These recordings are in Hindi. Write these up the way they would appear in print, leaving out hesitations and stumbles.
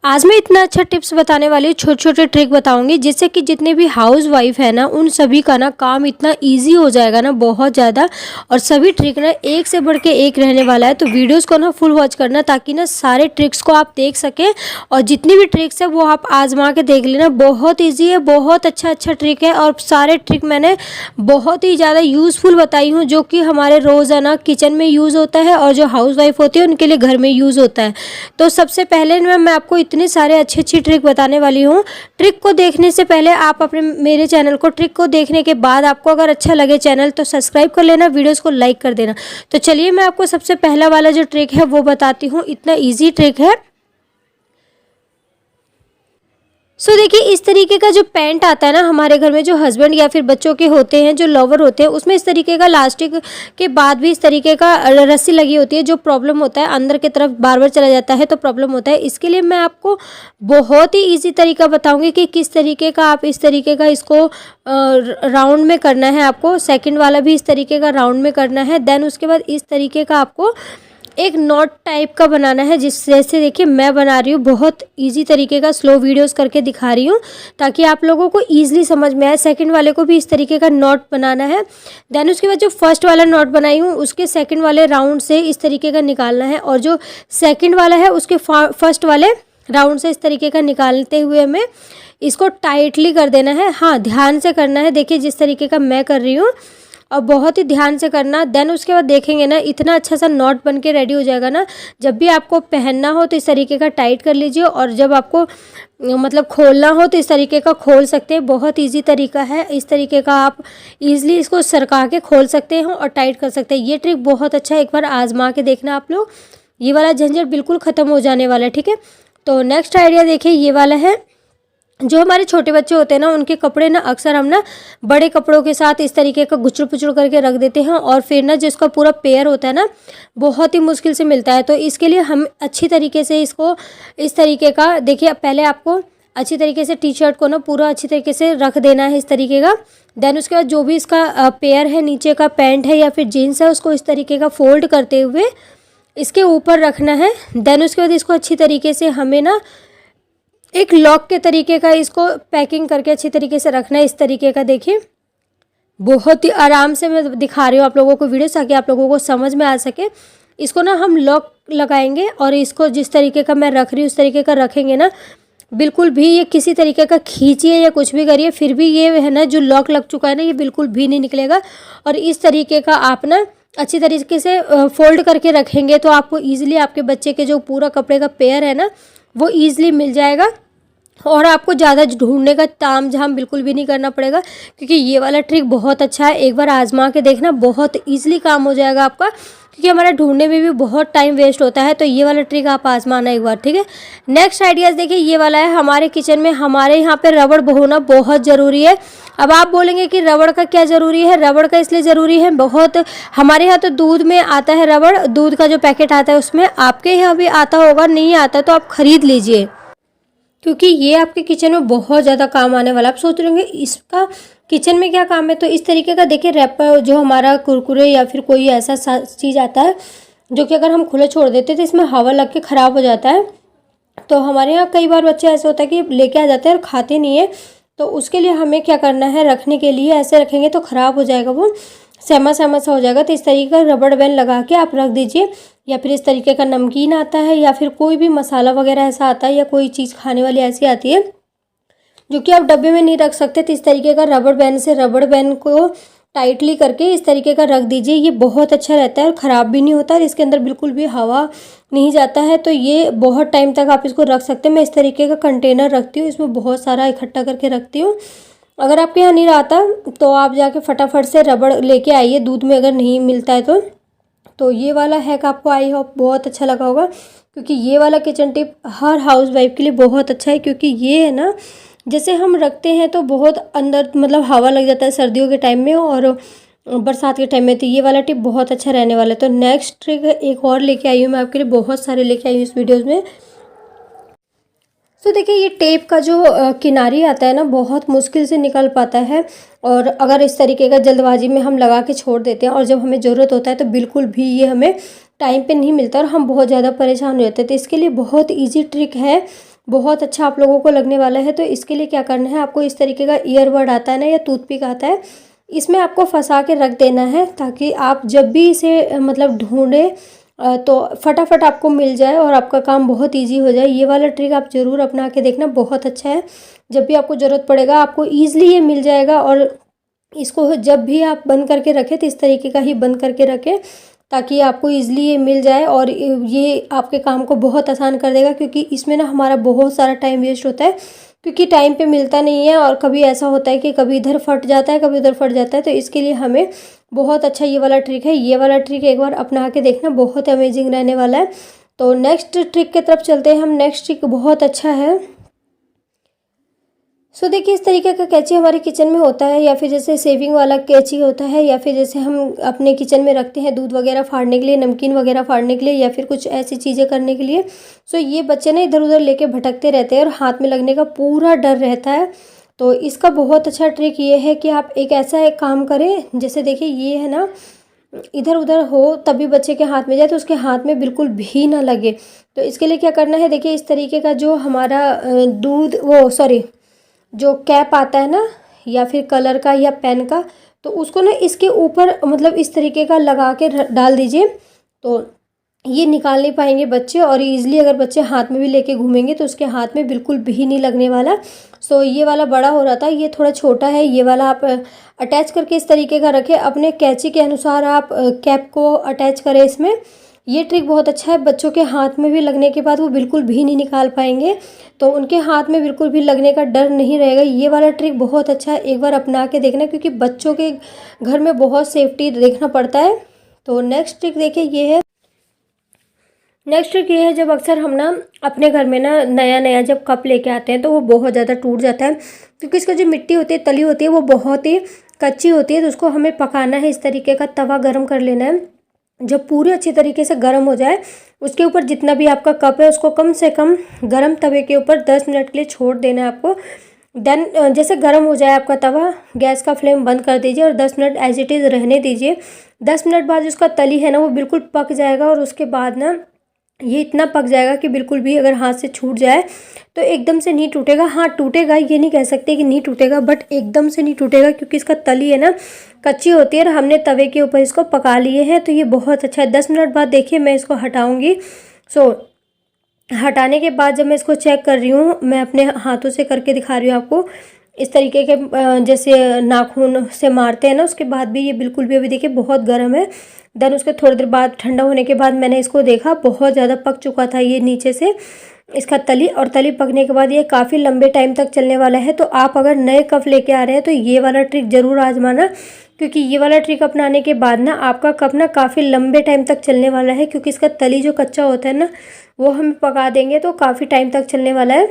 आज मैं इतना अच्छा टिप्स बताने वाली हूँ, छोटे छोटे ट्रिक बताऊंगी जिससे कि जितने भी हाउस वाइफ है ना उन सभी का ना काम इतना इजी हो जाएगा ना बहुत ज़्यादा। और सभी ट्रिक ना एक से बढ़ के एक रहने वाला है, तो वीडियोस को ना फुल वॉच करना ताकि ना सारे ट्रिक्स को आप देख सकें। और जितनी भी ट्रिक्स है वो आप आजमा के देख लेना, बहुत ईजी है, बहुत अच्छा ट्रिक है। और सारे ट्रिक मैंने बहुत ही ज़्यादा यूज़फुल बताई हूँ जो कि हमारे रोज़ाना किचन में यूज़ होता है और जो हाउस वाइफ होती है उनके लिए घर में यूज़ होता है। तो सबसे पहले मैं आपको इतने सारे अच्छी ट्रिक बताने वाली हूँ। ट्रिक को देखने से पहले आप अपने मेरे चैनल को, ट्रिक को देखने के बाद आपको अगर अच्छा लगे चैनल तो सब्सक्राइब कर लेना, वीडियोस को लाइक कर देना। तो चलिए मैं आपको सबसे पहला वाला जो ट्रिक है वो बताती हूँ। इतना ईजी ट्रिक है। देखिए, इस तरीके का जो पैंट आता है ना हमारे घर में, जो हस्बैंड या फिर बच्चों के होते हैं, जो लोवर होते हैं, उसमें इस तरीके का लास्टिक के बाद भी इस तरीके का रस्सी लगी होती है। जो प्रॉब्लम होता है अंदर की तरफ बार बार चला जाता है तो प्रॉब्लम होता है। इसके लिए मैं आपको बहुत ही ईजी तरीका बताऊंगी कि किस तरीके का आप इस तरीके का इसको राउंड में करना है। आपको सेकेंड वाला भी इस तरीके का राउंड में करना है। देन उसके बाद इस तरीके का आपको एक नॉट टाइप का बनाना है, जिस जैसे देखिए मैं बना रही हूँ। बहुत इजी तरीके का स्लो वीडियोस करके दिखा रही हूँ ताकि आप लोगों को ईजिली समझ में आए। सेकंड वाले को भी इस तरीके का नॉट बनाना है। देन उसके बाद जो फर्स्ट वाला नॉट बनाई हूँ उसके सेकंड वाले राउंड से इस तरीके का निकालना है, और जो सेकंड वाला है उसके फर्स्ट वाले राउंड से इस तरीके का निकालते हुए हमें इसको टाइटली कर देना है। हाँ, ध्यान से करना है। देखिए जिस तरीके का मैं कर रही हूँ, और बहुत ही ध्यान से करना। देन उसके बाद देखेंगे ना इतना अच्छा सा नॉट बन के रेडी हो जाएगा ना। जब भी आपको पहनना हो तो इस तरीके का टाइट कर लीजिए, और जब आपको मतलब खोलना हो तो इस तरीके का खोल सकते हैं। बहुत इजी तरीका है। इस तरीके का आप इजीली इसको सरका के खोल सकते हैं और टाइट कर सकते हैं। ये ट्रिक बहुत अच्छा है, एक बार आजमा के देखना आप लोग। ये वाला झंझट बिल्कुल ख़त्म हो जाने वाला है। ठीक है, तो नेक्स्ट आइडिया देखिए, ये वाला है। जो हमारे छोटे बच्चे होते हैं ना उनके कपड़े ना अक्सर हम ना बड़े कपड़ों के साथ इस तरीके का गुचड़ पुचड़ करके रख देते हैं, और फिर ना जिसका पूरा पेयर होता है ना बहुत ही मुश्किल से मिलता है। तो इसके लिए हम अच्छी तरीके से इसको इस तरीके का, देखिए पहले आपको अच्छी तरीके से टी शर्ट को ना पूरा अच्छी तरीके से रख देना है इस तरीके का। देन उसके बाद जो भी इसका पेयर है, नीचे का पैंट है या फिर जीन्स है, उसको इस तरीके का फोल्ड करते हुए इसके ऊपर रखना है। देन उसके बाद इसको अच्छी तरीके से हमें ना एक लॉक के तरीके का इसको पैकिंग करके अच्छी तरीके से रखना है इस तरीके का। देखिए बहुत ही आराम से मैं दिखा रही हूँ आप लोगों को वीडियो, ताकि आप लोगों को समझ में आ सके। इसको ना हम लॉक लगाएंगे और इसको जिस तरीके का मैं रख रही हूँ उस तरीके का रखेंगे ना, बिल्कुल भी ये किसी तरीके का खींचिए या कुछ भी करिए फिर भी ये है ना जो लॉक लग चुका है ना ये बिल्कुल भी नहीं निकलेगा। और इस तरीके का आप ना अच्छी तरीके से फोल्ड करके रखेंगे तो आपको ईजिली आपके बच्चे के जो पूरा कपड़े का पेयर है ना वो ईजिली मिल जाएगा, और आपको ज़्यादा ढूंढने का ताम झाम बिल्कुल भी नहीं करना पड़ेगा। क्योंकि ये वाला ट्रिक बहुत अच्छा है, एक बार आजमा के देखना, बहुत ईजिली काम हो जाएगा आपका। क्योंकि हमारा ढूंढने में भी बहुत टाइम वेस्ट होता है। तो ये वाला ट्रिक आप आजमाना एक बार, ठीक है। नेक्स्ट आइडियाज़ देखिए, ये वाला है। हमारे किचन में हमारे यहाँ पे रबड़ होना बहुत ज़रूरी है। अब आप बोलेंगे कि रबड़ का क्या ज़रूरी है? रबड़ का इसलिए ज़रूरी है, बहुत हमारे यहाँ तो दूध में आता है रबड़, दूध का जो पैकेट आता है उसमें। आपके यहाँ भी आता होगा, नहीं आता तो आप ख़रीद लीजिए, क्योंकि ये आपके किचन में बहुत ज़्यादा काम आने वाला। आप सोच रहे होंगे इसका किचन में क्या काम है। तो इस तरीके का देखिए रैपर, जो हमारा कुरकुरे या फिर कोई ऐसा चीज़ आता है जो कि अगर हम खुले छोड़ देते हैं तो इसमें हवा लग के ख़राब हो जाता है। तो हमारे यहाँ कई बार बच्चे ऐसे होता है कि लेके आ जाते हैं और खाते नहीं है। तो उसके लिए हमें क्या करना है, रखने के लिए ऐसे रखेंगे तो ख़राब हो जाएगा, वो सहमा सहमा सा हो जाएगा। तो इस तरीके का रबड़ बैंड लगा के आप रख दीजिए। या फिर इस तरीके का नमकीन आता है या फिर कोई भी मसाला वगैरह ऐसा आता है या कोई चीज़ खाने वाली ऐसी आती है जो कि आप डब्बे में नहीं रख सकते, तो इस तरीके का रबड़ बैंड से रबड़ बैंड को टाइटली करके इस तरीके का रख दीजिए। ये बहुत अच्छा रहता है और ख़राब भी नहीं होता, और इसके अंदर बिल्कुल भी हवा नहीं जाता है। तो ये बहुत टाइम तक आप इसको रख सकते हैं। मैं इस तरीके का कंटेनर रखती हूँ, इसमें बहुत सारा इकट्ठा करके रखती हूँ। अगर आपके यहाँ नहीं रहता तो आप जाके फटाफट से रबड़ लेके आइए, दूध में अगर नहीं मिलता है तो ये वाला हैक आपको आई होप बहुत अच्छा लगा होगा। क्योंकि ये वाला किचन टिप हर हाउस वाइफ के लिए बहुत अच्छा है। क्योंकि ये है ना, जैसे हम रखते हैं तो बहुत अंदर मतलब हवा लग जाता है सर्दियों के टाइम में और बरसात के टाइम में, तो ये वाला टिप बहुत अच्छा रहने वाला है। तो नेक्स्ट ट्रिक एक और लेके आई हूँ मैं आपके लिए, बहुत सारे लेके आई हूँ इस वीडियोज़ में। तो देखिए ये टेप का जो किनारी आता है ना बहुत मुश्किल से निकल पाता है, और अगर इस तरीके का जल्दबाजी में हम लगा के छोड़ देते हैं और जब हमें ज़रूरत होता है तो बिल्कुल भी ये हमें टाइम पे नहीं मिलता और हम बहुत ज़्यादा परेशान हो जाते हैं। तो इसके लिए बहुत इजी ट्रिक है बहुत अच्छा आप लोगों को लगने वाला है। तो इसके लिए क्या करना है, आपको इस तरीके का ईयरबड आता है ना या टूथपिक आता है, इसमें आपको फंसा के रख देना है ताकि आप जब भी इसे मतलब ढूंढें तो फटाफट आपको मिल जाए और आपका काम बहुत ईजी हो जाए। ये वाला ट्रिक आप ज़रूर अपना के देखना, बहुत अच्छा है। जब भी आपको ज़रूरत पड़ेगा आपको ईज़िली ये मिल जाएगा। और इसको जब भी आप बंद करके रखें तो इस तरीके का ही बंद करके रखें ताकि आपको ईज़िली ये मिल जाए और ये आपके काम को बहुत आसान कर देगा। क्योंकि इसमें ना हमारा बहुत सारा टाइम वेस्ट होता है, क्योंकि टाइम पे मिलता नहीं है और कभी ऐसा होता है कि कभी इधर फट जाता है कभी उधर फट जाता है। तो इसके लिए हमें बहुत अच्छा ये वाला ट्रिक है। ये वाला ट्रिक एक बार अपना के देखना, बहुत अमेजिंग रहने वाला है। तो नेक्स्ट ट्रिक की तरफ चलते हैं हम। नेक्स्ट ट्रिक बहुत अच्छा है। सो देखिए, इस तरीके का कैंची हमारे किचन में होता है, या फिर जैसे सेविंग वाला कैंची होता है, या फिर जैसे हम अपने किचन में रखते हैं दूध वगैरह फाड़ने के लिए, नमकीन वगैरह फाड़ने के लिए, या फिर कुछ ऐसी चीज़ें करने के लिए। सो ये बच्चे ना इधर उधर लेके भटकते रहते हैं और हाथ में लगने का पूरा डर रहता है। तो इसका बहुत अच्छा ट्रिक ये है कि आप एक काम करें, जैसे देखिए ये है ना, इधर उधर हो तभी बच्चे के हाथ में जाए तो उसके हाथ में बिल्कुल भी ना लगे। तो इसके लिए क्या करना है, देखिए इस तरीके का जो हमारा दूध वो सॉरी जो कैप आता है ना, या फिर कलर का या पेन का, तो उसको ना इसके ऊपर मतलब इस तरीके का लगा के डाल दीजिए। तो ये निकाल नहीं पाएंगे बच्चे, और ईज़िली अगर बच्चे हाथ में भी लेके घूमेंगे तो उसके हाथ में बिल्कुल भी नहीं लगने वाला। सो ये वाला बड़ा हो रहा था, ये थोड़ा छोटा है। ये वाला आप अटैच करके इस तरीके का रखें, अपने कैंची के अनुसार आप कैप को अटैच करें इसमें। ये ट्रिक बहुत अच्छा है, बच्चों के हाथ में भी लगने के बाद वो बिल्कुल भी नहीं निकाल पाएंगे, तो उनके हाथ में बिल्कुल भी लगने का डर नहीं रहेगा। ये वाला ट्रिक बहुत अच्छा है, एक बार अपना के देखना, क्योंकि बच्चों के घर में बहुत सेफ्टी देखना पड़ता है। तो नेक्स्ट ट्रिक देखिए ये है। नेक्स्ट ट्रिक ये है, जब अक्सर हम ना अपने घर में ना नया नया जब कप लेके आते हैं तो वो बहुत ज़्यादा टूट जाता है, क्योंकि इसका जो मिट्टी होती है, तली होती है, वो बहुत ही कच्ची होती है। तो उसको हमें पकाना है, इस तरीके का तवा गरम कर लेना है। जब पूरे अच्छे तरीके से गर्म हो जाए, उसके ऊपर जितना भी आपका कप है उसको कम से कम गर्म तवे के ऊपर 10 मिनट के लिए छोड़ देना है आपको। देन जैसे गर्म हो जाए आपका तवा, गैस का फ्लेम बंद कर दीजिए और 10 मिनट एज इट इज़ रहने दीजिए। 10 मिनट बाद उसका तली है ना वो बिल्कुल पक जाएगा, और उसके बाद ना ये इतना पक जाएगा कि बिल्कुल भी अगर हाथ से छूट जाए तो एकदम से नहीं टूटेगा। हाँ टूटेगा, ये नहीं कह सकते कि नहीं टूटेगा, बट एकदम से नहीं टूटेगा, क्योंकि इसका तली है ना कच्ची होती है और हमने तवे के ऊपर इसको पका लिए हैं। तो ये बहुत अच्छा है। 10 मिनट बाद देखिए मैं इसको हटाऊंगी। सो हटाने के बाद जब मैं इसको चेक कर रही हूँ, मैं अपने हाथों से करके दिखा रही हूँ आपको, इस तरीके के जैसे नाखून से मारते हैं ना, उसके बाद भी ये बिल्कुल भी अभी देखिए बहुत गर्म है। देन उसके थोड़ी देर बाद ठंडा होने के बाद मैंने इसको देखा, बहुत ज़्यादा पक चुका था ये नीचे से इसका तली, और तली पकने के बाद ये काफ़ी लंबे टाइम तक चलने वाला है। तो आप अगर नए कप लेके आ रहे हैं तो ये वाला ट्रिक ज़रूर आजमाना, क्योंकि ये वाला ट्रिक अपनाने के बाद ना आपका कप ना काफ़ी लंबे टाइम तक चलने वाला है, क्योंकि इसका तली जो कच्चा होता है ना वो हम पका देंगे तो काफ़ी टाइम तक चलने वाला है।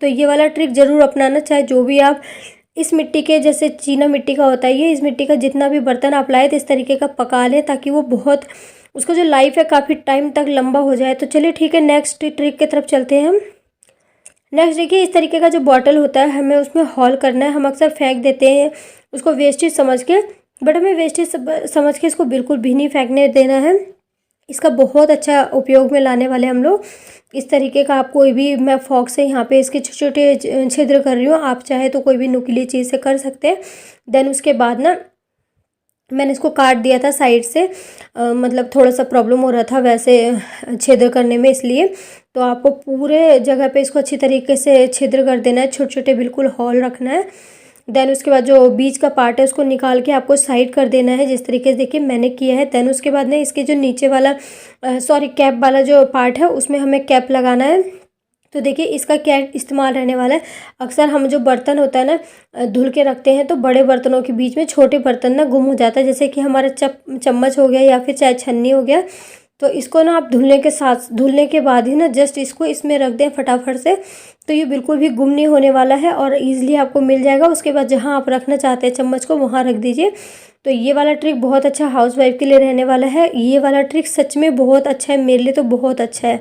तो ये वाला ट्रिक ज़रूर अपनाना, चाहे जो भी आप इस मिट्टी के, जैसे चीना मिट्टी का होता है ये, इस मिट्टी का जितना भी बर्तन आप लाए तो इस तरीके का पका लें, ताकि वो बहुत उसका जो लाइफ है काफ़ी टाइम तक लंबा हो जाए। तो चलिए ठीक है, नेक्स्ट ट्रिक की तरफ चलते हैं हम। नेक्स्ट देखिए, इस तरीके का जो बॉटल होता है हमें उसमें हॉल करना है। हम अक्सर फेंक देते हैं उसको वेस्टेज समझ के, बट हमें वेस्टेज समझ के इसको बिल्कुल भी नहीं फेंकने देना है। इसका बहुत अच्छा उपयोग में लाने वाले हम लोग। इस तरीके का आप कोई भी, मैं फॉक से यहाँ पे इसके छोटे छोटे छिद्र कर रही हूँ, आप चाहे तो कोई भी नुकीली चीज़ से कर सकते हैं। देन उसके बाद ना मैंने इसको काट दिया था साइड से, मतलब थोड़ा सा प्रॉब्लम हो रहा था वैसे छिद्र करने में, इसलिए। तो आपको पूरे जगह पे इसको अच्छी तरीके से छिद्र कर देना है, छोटे छोटे बिल्कुल हॉल रखना है। देन उसके बाद जो बीच का पार्ट है उसको निकाल के आपको साइड कर देना है, जिस तरीके से देखिए मैंने किया है। देन उसके बाद ना इसके जो नीचे वाला कैप वाला जो पार्ट है उसमें हमें कैप लगाना है। तो देखिए इसका क्या इस्तेमाल रहने वाला है, अक्सर हम जो बर्तन होता है ना धुल के रखते हैं तो बड़े बर्तनों के बीच में छोटे बर्तन ना गुम हो जाता है, जैसे कि हमारा चम्मच हो गया या फिर चाहे छन्नी हो गया। तो इसको ना आप धुलने के बाद ही ना जस्ट इसको इसमें रख दें फटाफट से, तो ये बिल्कुल भी गुम नहीं होने वाला है और ईज़िली आपको मिल जाएगा। उसके बाद जहाँ आप रखना चाहते हैं चम्मच को वहाँ रख दीजिए। तो ये वाला ट्रिक बहुत अच्छा हाउसवाइफ के लिए रहने वाला है। ये वाला ट्रिक सच में बहुत अच्छा है, मेरे लिए तो बहुत अच्छा है।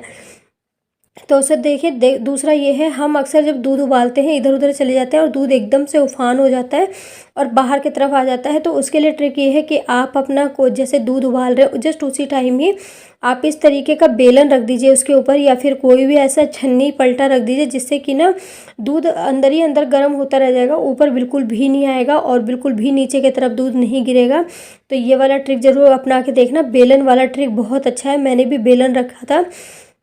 तो सर देखिए दूसरा ये है, हम अक्सर जब दूध उबालते हैं इधर उधर चले जाते हैं और दूध एकदम से उफान हो जाता है और बाहर की तरफ आ जाता है। तो उसके लिए ट्रिक ये है कि आप अपना को जैसे दूध उबाल रहे हो जस्ट उसी टाइम ही आप इस तरीके का बेलन रख दीजिए उसके ऊपर, या फिर कोई भी ऐसा छन्नी पलटा रख दीजिए जिससे कि ना दूध अंदर ही अंदर गर्म होता रह जाएगा, ऊपर बिल्कुल भी नहीं आएगा और बिल्कुल भी नीचे की तरफ दूध नहीं गिरेगा। तो ये वाला ट्रिक ज़रूर अपना के देखना, बेलन वाला ट्रिक बहुत अच्छा है, मैंने भी बेलन रखा था।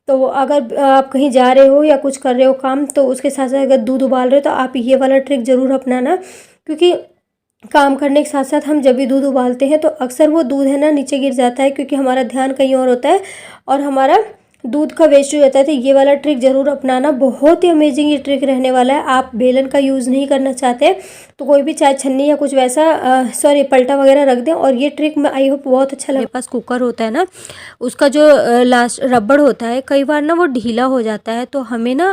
तो अगर आप कहीं जा रहे हो या कुछ कर रहे हो काम, तो उसके साथ साथ अगर दूध उबाल रहे हो तो आप ये वाला ट्रिक ज़रूर अपनाना, क्योंकि काम करने के साथ साथ हम जब भी दूध उबालते हैं तो अक्सर वो दूध है ना नीचे गिर जाता है, क्योंकि हमारा ध्यान कहीं और होता है और हमारा दूध का वेस्ट हो जाता है। तो ये वाला ट्रिक ज़रूर अपनाना, बहुत ही अमेजिंग ये ट्रिक रहने वाला है। आप बेलन का यूज़ नहीं करना चाहते तो कोई भी चाय छन्नी या कुछ वैसा सॉरी पलटा वगैरह रख दें। और ये ट्रिक मैं आई होप बहुत अच्छा लगा। मेरे पास कुकर होता है ना, उसका जो लास्ट रबड़ होता है कई बार ना वो ढीला हो जाता है, तो हमें ना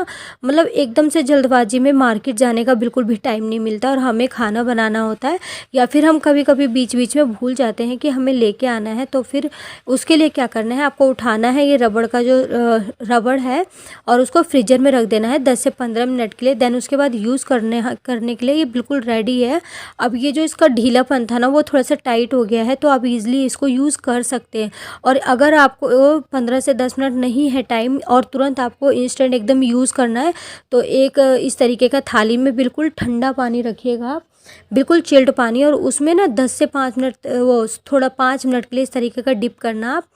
मतलब एकदम से जल्दबाजी में मार्केट जाने का बिल्कुल भी टाइम नहीं मिलता और हमें खाना बनाना होता है, या फिर हम कभी कभी बीच बीच में भूल जाते हैं कि हमें लेके आना है। तो फिर उसके लिए क्या करना है, आपको उठाना है ये रबड़ का जो रबड़ है और उसको फ्रीजर में रख देना है 10 से 15 मिनट के लिए। देन उसके बाद यूज़ करने के लिए ये बिल्कुल रेडी है। अब ये जो इसका ढीलापन था ना वो थोड़ा सा टाइट हो गया है, तो आप इजीली इसको यूज़ कर सकते हैं। और अगर आपको 15 से 10 मिनट नहीं है टाइम और तुरंत आपको इंस्टेंट एकदम यूज़ करना है, तो एक इस तरीके का थाली में बिल्कुल ठंडा पानी रखिएगा आप, बिल्कुल चिल्ड पानी, और उसमें ना 10 से 5 मिनट वो थोड़ा 5 मिनट के लिए इस तरीके का डिप करना आप,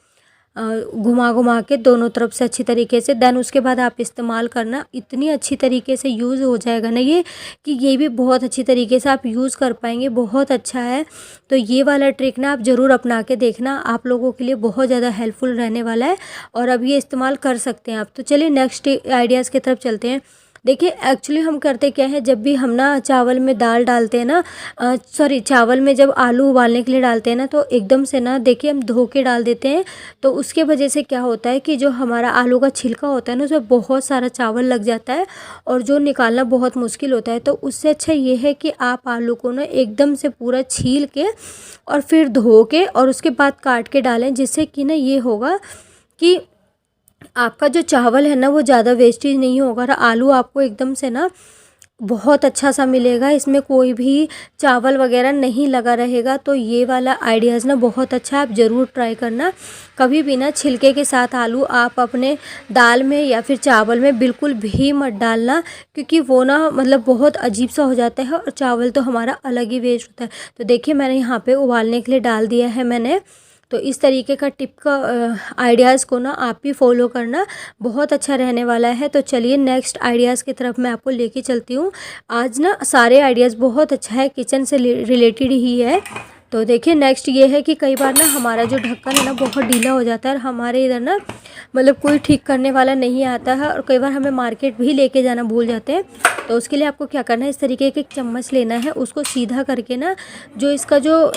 घुमा घुमा के दोनों तरफ से अच्छी तरीके से। देन उसके बाद आप इस्तेमाल करना, इतनी अच्छी तरीके से यूज़ हो जाएगा ना ये कि ये भी बहुत अच्छी तरीके से आप यूज़ कर पाएंगे, बहुत अच्छा है। तो ये वाला ट्रिक ना आप ज़रूर अपना के देखना, आप लोगों के लिए बहुत ज़्यादा हेल्पफुल रहने वाला है और अब ये इस्तेमाल कर सकते हैं आप। तो चलिए नेक्स्ट आइडियाज़ की तरफ चलते हैं। देखिए एक्चुअली हम करते क्या है, जब भी हम ना चावल में दाल डालते हैं ना, सॉरी चावल में जब आलू उबालने के लिए डालते हैं ना, तो एकदम से ना देखिए हम धो के डाल देते हैं। तो उसके वजह से क्या होता है कि जो हमारा आलू का छिलका होता है ना उसमें बहुत सारा चावल लग जाता है और जो निकालना बहुत मुश्किल होता है। तो उससे अच्छा ये है कि आप आलू को ना एकदम से पूरा छील के और फिर धो के और उसके बाद काट के डालें, जिससे कि ना ये होगा कि आपका जो चावल है ना वो ज़्यादा वेस्टेज नहीं होगा और आलू आपको एकदम से ना बहुत अच्छा सा मिलेगा, इसमें कोई भी चावल वगैरह नहीं लगा रहेगा। तो ये वाला आइडियाज़ ना बहुत अच्छा है, आप ज़रूर ट्राई करना। कभी भी ना छिलके के साथ आलू आप अपने दाल में या फिर चावल में बिल्कुल भी मत डालना, क्योंकि वो ना मतलब बहुत अजीब सा हो जाता है और चावल तो हमारा अलग ही वेस्ट होता है। तो देखिए मैंने यहाँ पे उबालने के लिए डाल दिया है मैंने। तो इस तरीके का टिप का आइडियाज़ को ना आप भी फॉलो करना, बहुत अच्छा रहने वाला है। तो चलिए नेक्स्ट आइडियाज़ की तरफ मैं आपको लेके चलती हूँ। आज ना सारे आइडियाज़ बहुत अच्छा है, किचन से रिलेटेड ही है। तो देखिए नेक्स्ट ये है कि कई बार ना हमारा जो ढक्कन है ना बहुत ढीला हो जाता है और हमारे इधर ना मतलब कोई ठीक करने वाला नहीं आता है और कई बार हमें मार्केट भी लेके जाना भूल जाते हैं। तो उसके लिए आपको क्या करना है, इस तरीके का एक चम्मच लेना है, उसको सीधा करके ना जो इसका जो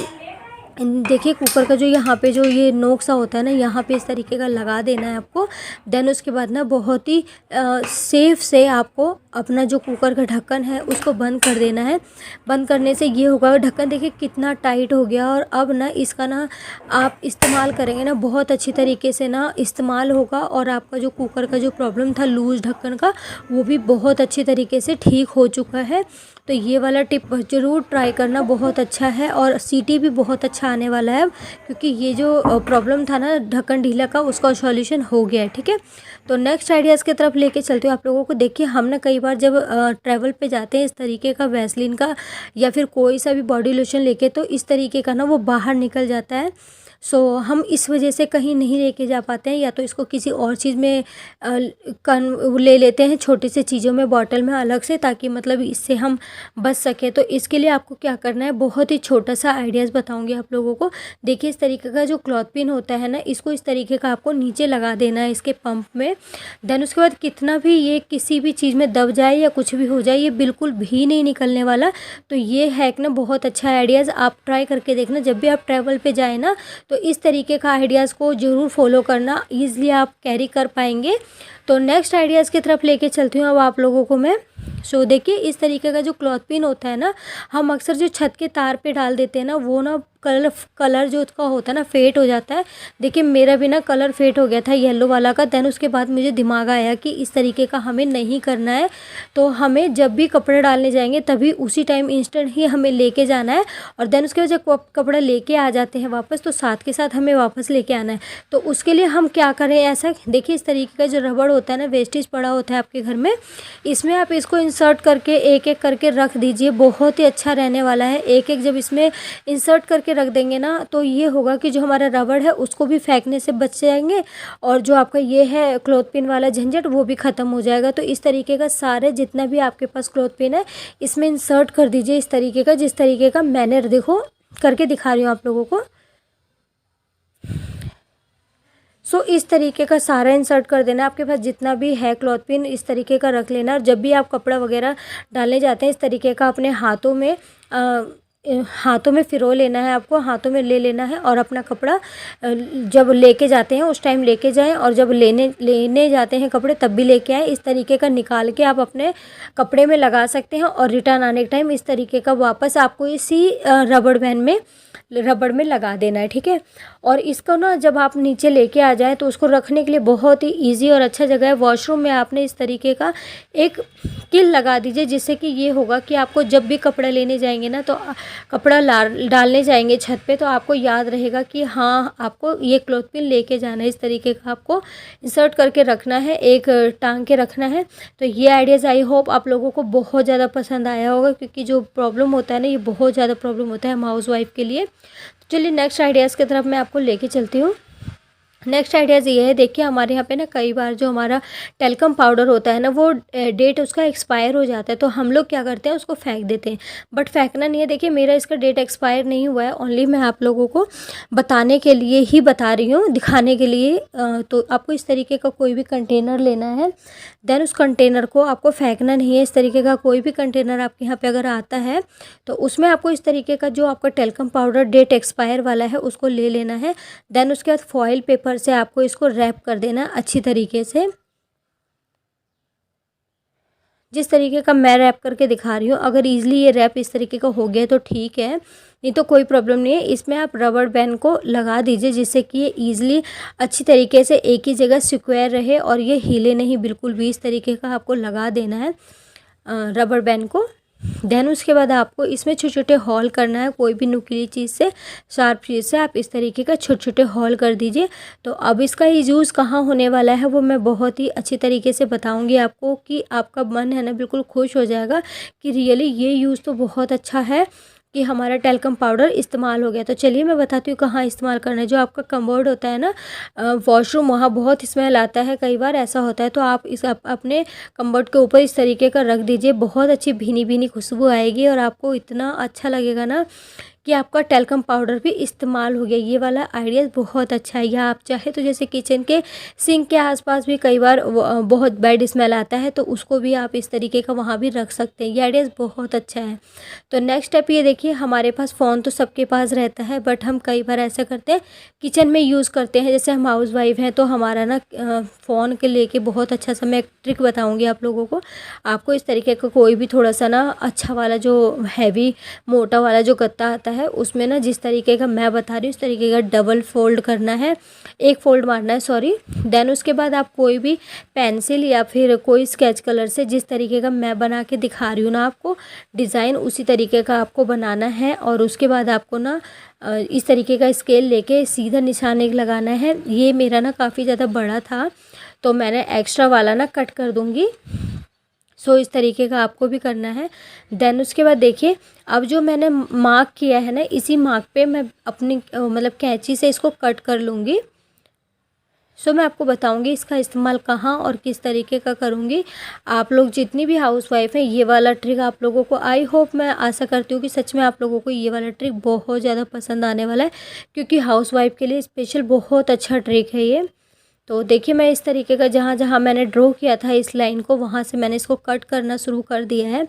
देखिए कुकर का जो यहाँ पे जो ये नोक सा होता है ना यहाँ पे इस तरीके का लगा देना है आपको। देन उसके बाद ना बहुत ही सेफ से आपको अपना जो कुकर का ढक्कन है उसको बंद कर देना है। बंद करने से ये होगा, ढक्कन देखिए कितना टाइट हो गया और अब ना इसका ना आप इस्तेमाल करेंगे ना बहुत अच्छी तरीके से ना इस्तेमाल होगा और आपका जो कुकर का जो प्रॉब्लम था लूज़ ढक्कन का वो भी बहुत अच्छी तरीके से ठीक हो चुका है। तो ये वाला टिप ज़रूर ट्राई करना, बहुत अच्छा है और सीटी भी बहुत अच्छा आने वाला है, क्योंकि ये जो प्रॉब्लम था ना ढक्कन ढीला का उसका सॉल्यूशन हो गया है। ठीक है, तो नेक्स्ट आइडियाज़ की तरफ लेके चलते हो आप लोगों को। देखिए हम ना कई बार जब ट्रैवल पे जाते हैं इस तरीके का वैसलीन का या फिर कोई सा भी बॉडी लोशन लेके, तो इस तरीके का ना वो बाहर निकल जाता है। सो हम इस वजह से कहीं नहीं लेके जा पाते हैं, या तो इसको किसी और चीज़ में ले लेते हैं, छोटी सी चीज़ों में बॉटल में अलग से, ताकि मतलब इससे हम बच सके। तो इसके लिए आपको क्या करना है, बहुत ही छोटा सा आइडियाज़ बताऊंगी आप लोगों को। देखिए इस तरीके का जो क्लॉथ पिन होता है ना, इसको इस तरीके का आपको नीचे लगा देना है इसके पंप में। देन उसके बाद कितना भी ये किसी भी चीज़ में दब जाए या कुछ भी हो जाए ये बिल्कुल भी नहीं निकलने वाला। तो ये हैक ना बहुत अच्छा आइडियाज़, आप ट्राई करके देखना जब भी आप ट्रैवल पे जाए ना, तो इस तरीके का आइडियाज़ को ज़रूर फॉलो करना, ईज़िली आप कैरी कर पाएंगे। तो नेक्स्ट आइडियाज़ की तरफ लेके चलती हूँ अब आप लोगों को मैं। देखिए इस तरीके का जो क्लॉथ पिन होता है ना, हम अक्सर जो छत के तार पे डाल देते हैं ना, वो ना कलर जो उसका होता है ना फेड हो जाता है। देखिए मेरा भी ना कलर फेड हो गया था येलो वाला का। देन उसके बाद मुझे दिमाग आया कि इस तरीके का हमें नहीं करना है, तो हमें जब भी कपड़े डालने जाएंगे तभी उसी टाइम इंस्टेंट ही हमें लेके जाना है। और देन उसके बाद जब कपड़ा लेके आ जाते हैं वापस, तो साथ के साथ हमें वापस लेके आना है। तो उसके लिए हम क्या करें, ऐसा देखिए इस तरीके का जो रबड़ होता है ना, वेस्टेज पड़ा होता है आपके घर में, इसमें आप इसको इंसर्ट करके एक एक करके रख दीजिए, बहुत ही अच्छा रहने वाला है। एक एक जब इसमें इंसर्ट करके रख देंगे ना, तो ये होगा कि जो हमारा रबड़ है उसको भी फेंकने से बच जाएंगे, और जो आपका ये है क्लॉथ पिन वाला झंझट वो भी ख़त्म हो जाएगा। तो इस तरीके का सारे जितना भी आपके पास क्लॉथ पिन है इसमें इंसर्ट कर दीजिए इस तरीके का, जिस तरीके का मैंने देखो करके दिखा रही हूँ आप लोगों को। इस तरीके का सारा इंसर्ट कर देना। आपके पास जितना भी है क्लॉथ पिन इस तरीके का रख लेना। और जब भी आप कपड़ा वगैरह डालने जाते हैं इस तरीके का अपने हाथों में फिरो लेना है, आपको हाथों में ले लेना है। और अपना कपड़ा जब लेके जाते हैं उस टाइम लेके जाएं, और जब लेने जाते हैं कपड़े तब भी लेके आएँ। इस तरीके का निकाल के आप अपने कपड़े में लगा सकते हैं, और रिटर्न आने के टाइम इस तरीके का वापस आपको इसी रबड़ में लगा देना है, ठीक है। और इसको ना जब आप नीचे लेके आ जाए तो उसको रखने के लिए बहुत ही इजी और अच्छा जगह है। वॉशरूम में आपने इस तरीके का एक किल लगा दीजिए, जिससे कि ये होगा कि आपको जब भी कपड़ा लेने जाएंगे ना, तो कपड़ा डालने जाएंगे छत पे, तो आपको याद रहेगा कि हाँ आपको ये क्लॉथ पिन लेके जाना है। इस तरीके का आपको इंसर्ट करके रखना है, एक टांग के रखना है। तो ये आइडियाज़ आई होप आप लोगों को बहुत ज़्यादा पसंद आया होगा, क्योंकि जो प्रॉब्लम होता है ना, ये बहुत ज़्यादा प्रॉब्लम होता है हम हाउस वाइफ के लिए। चलिए नेक्स्ट आइडियाज़ की तरफ मैं आपको लेके चलती हूँ। नेक्स्ट आइडियाज़ ये है, देखिए हमारे यहाँ पे ना कई बार जो हमारा टेल्कम पाउडर होता है ना, वो डेट उसका एक्सपायर हो जाता है, तो हम लोग क्या करते हैं उसको फेंक देते हैं। बट फेंकना नहीं है। देखिए मेरा इसका डेट एक्सपायर नहीं हुआ है, ओनली मैं आप लोगों को बताने के लिए ही बता रही हूँ, दिखाने के लिए। तो आपको इस तरीके का कोई भी कंटेनर लेना है। देन उस कंटेनर को आपको फेंकना नहीं है। इस तरीके का कोई भी कंटेनर आपके यहाँ पे अगर आता है तो उसमें आपको इस तरीके का जो आपका टेल्कम पाउडर डेट एक्सपायर वाला है उसको ले लेना है। देन उसके बाद फॉइल पेपर से आपको इसको रैप कर देना अच्छी तरीके से, जिस तरीके का मैं रैप करके दिखा रही हूँ। अगर इजीली ये रैप इस तरीके का हो गया तो ठीक है, नहीं तो कोई प्रॉब्लम नहीं है। इसमें आप रबर बैंड को लगा दीजिए, जिससे कि ये ईजिली अच्छी तरीके से एक ही जगह सिक्योर रहे और ये हिले नहीं बिल्कुल भी। इस तरीके का आपको लगा देना है रबर बैंड को। देन उसके बाद आपको इसमें छोटे छोटे हॉल करना है, कोई भी नुकीली चीज़ से, शार्प चीज़ से आप इस तरीके का छोटे छोटे हॉल कर दीजिए। तो अब इसका यूज़ कहाँ होने वाला है वो मैं बहुत ही अच्छी तरीके से बताऊंगी आपको, कि आपका मन है ना बिल्कुल खुश हो जाएगा कि रियली ये यूज़ तो बहुत अच्छा है कि हमारा टेल्कम पाउडर इस्तेमाल हो गया। तो चलिए मैं बताती हूँ कहाँ इस्तेमाल करना है। जो आपका कम्बोर्ड होता है ना, वॉशरूम, वहाँ बहुत स्मेल आता है, कई बार ऐसा होता है। तो आप अपने कम्बोर्ड के ऊपर इस तरीके का रख दीजिए, बहुत अच्छी भीनी भीनी खुशबू आएगी और आपको इतना अच्छा लगेगा ना कि आपका टेल्कम पाउडर भी इस्तेमाल हो गया। ये वाला आइडिया बहुत अच्छा है। या आप चाहे तो जैसे किचन के सिंक के आसपास भी कई बार बहुत बैड स्मेल आता है, तो उसको भी आप इस तरीके का वहाँ भी रख सकते हैं। ये आइडिया बहुत अच्छा है। तो नेक्स्ट स्टेप ये देखिए, हमारे पास फ़ोन तो सबके पास रहता है, बट हम कई बार ऐसा करते हैं किचन में यूज़ करते हैं। जैसे हम हाउस वाइफ हैं तो हमारा ना फ़ोन के लेके बहुत अच्छा सा मैं एक ट्रिक बताऊँगी आप लोगों को। आपको इस तरीके का कोई भी थोड़ा सा ना अच्छा वाला जो हैवी मोटा वाला जो गत्ता आता है, उसमें ना जिस तरीके का मैं बता रही हूँ उस तरीके का डबल फोल्ड करना है, एक फोल्ड मारना है, सॉरी। देन उसके बाद आप कोई भी पेंसिल या फिर कोई स्केच कलर से जिस तरीके का मैं बना के दिखा रही हूँ ना आपको डिज़ाइन, उसी तरीके का आपको बनाना है। और उसके बाद आपको ना इस तरीके का स्केल लेके सीधा निशान एक लगाना है। ये मेरा ना काफ़ी ज़्यादा बड़ा था तो मैंने एक्स्ट्रा वाला ना कट कर दूँगी। इस तरीके का आपको भी करना है। देन उसके बाद देखिए, अब जो मैंने मार्क किया है ना, इसी मार्क पे मैं अपनी मतलब कैंची से इसको कट कर लूँगी। मैं आपको बताऊंगी इसका इस्तेमाल कहाँ और किस तरीके का करूँगी। आप लोग जितनी भी हाउसवाइफ हैं, ये वाला ट्रिक आप लोगों को, आई होप, मैं आशा करती हूँ कि सच में आप लोगों को ये वाला ट्रिक बहुत ज़्यादा पसंद आने वाला है, क्योंकि हाउसवाइफ के लिए स्पेशल बहुत अच्छा ट्रिक है ये। तो देखिए मैं इस तरीके का जहाँ जहाँ मैंने ड्रॉ किया था इस लाइन को, वहाँ से मैंने इसको कट करना शुरू कर दिया है।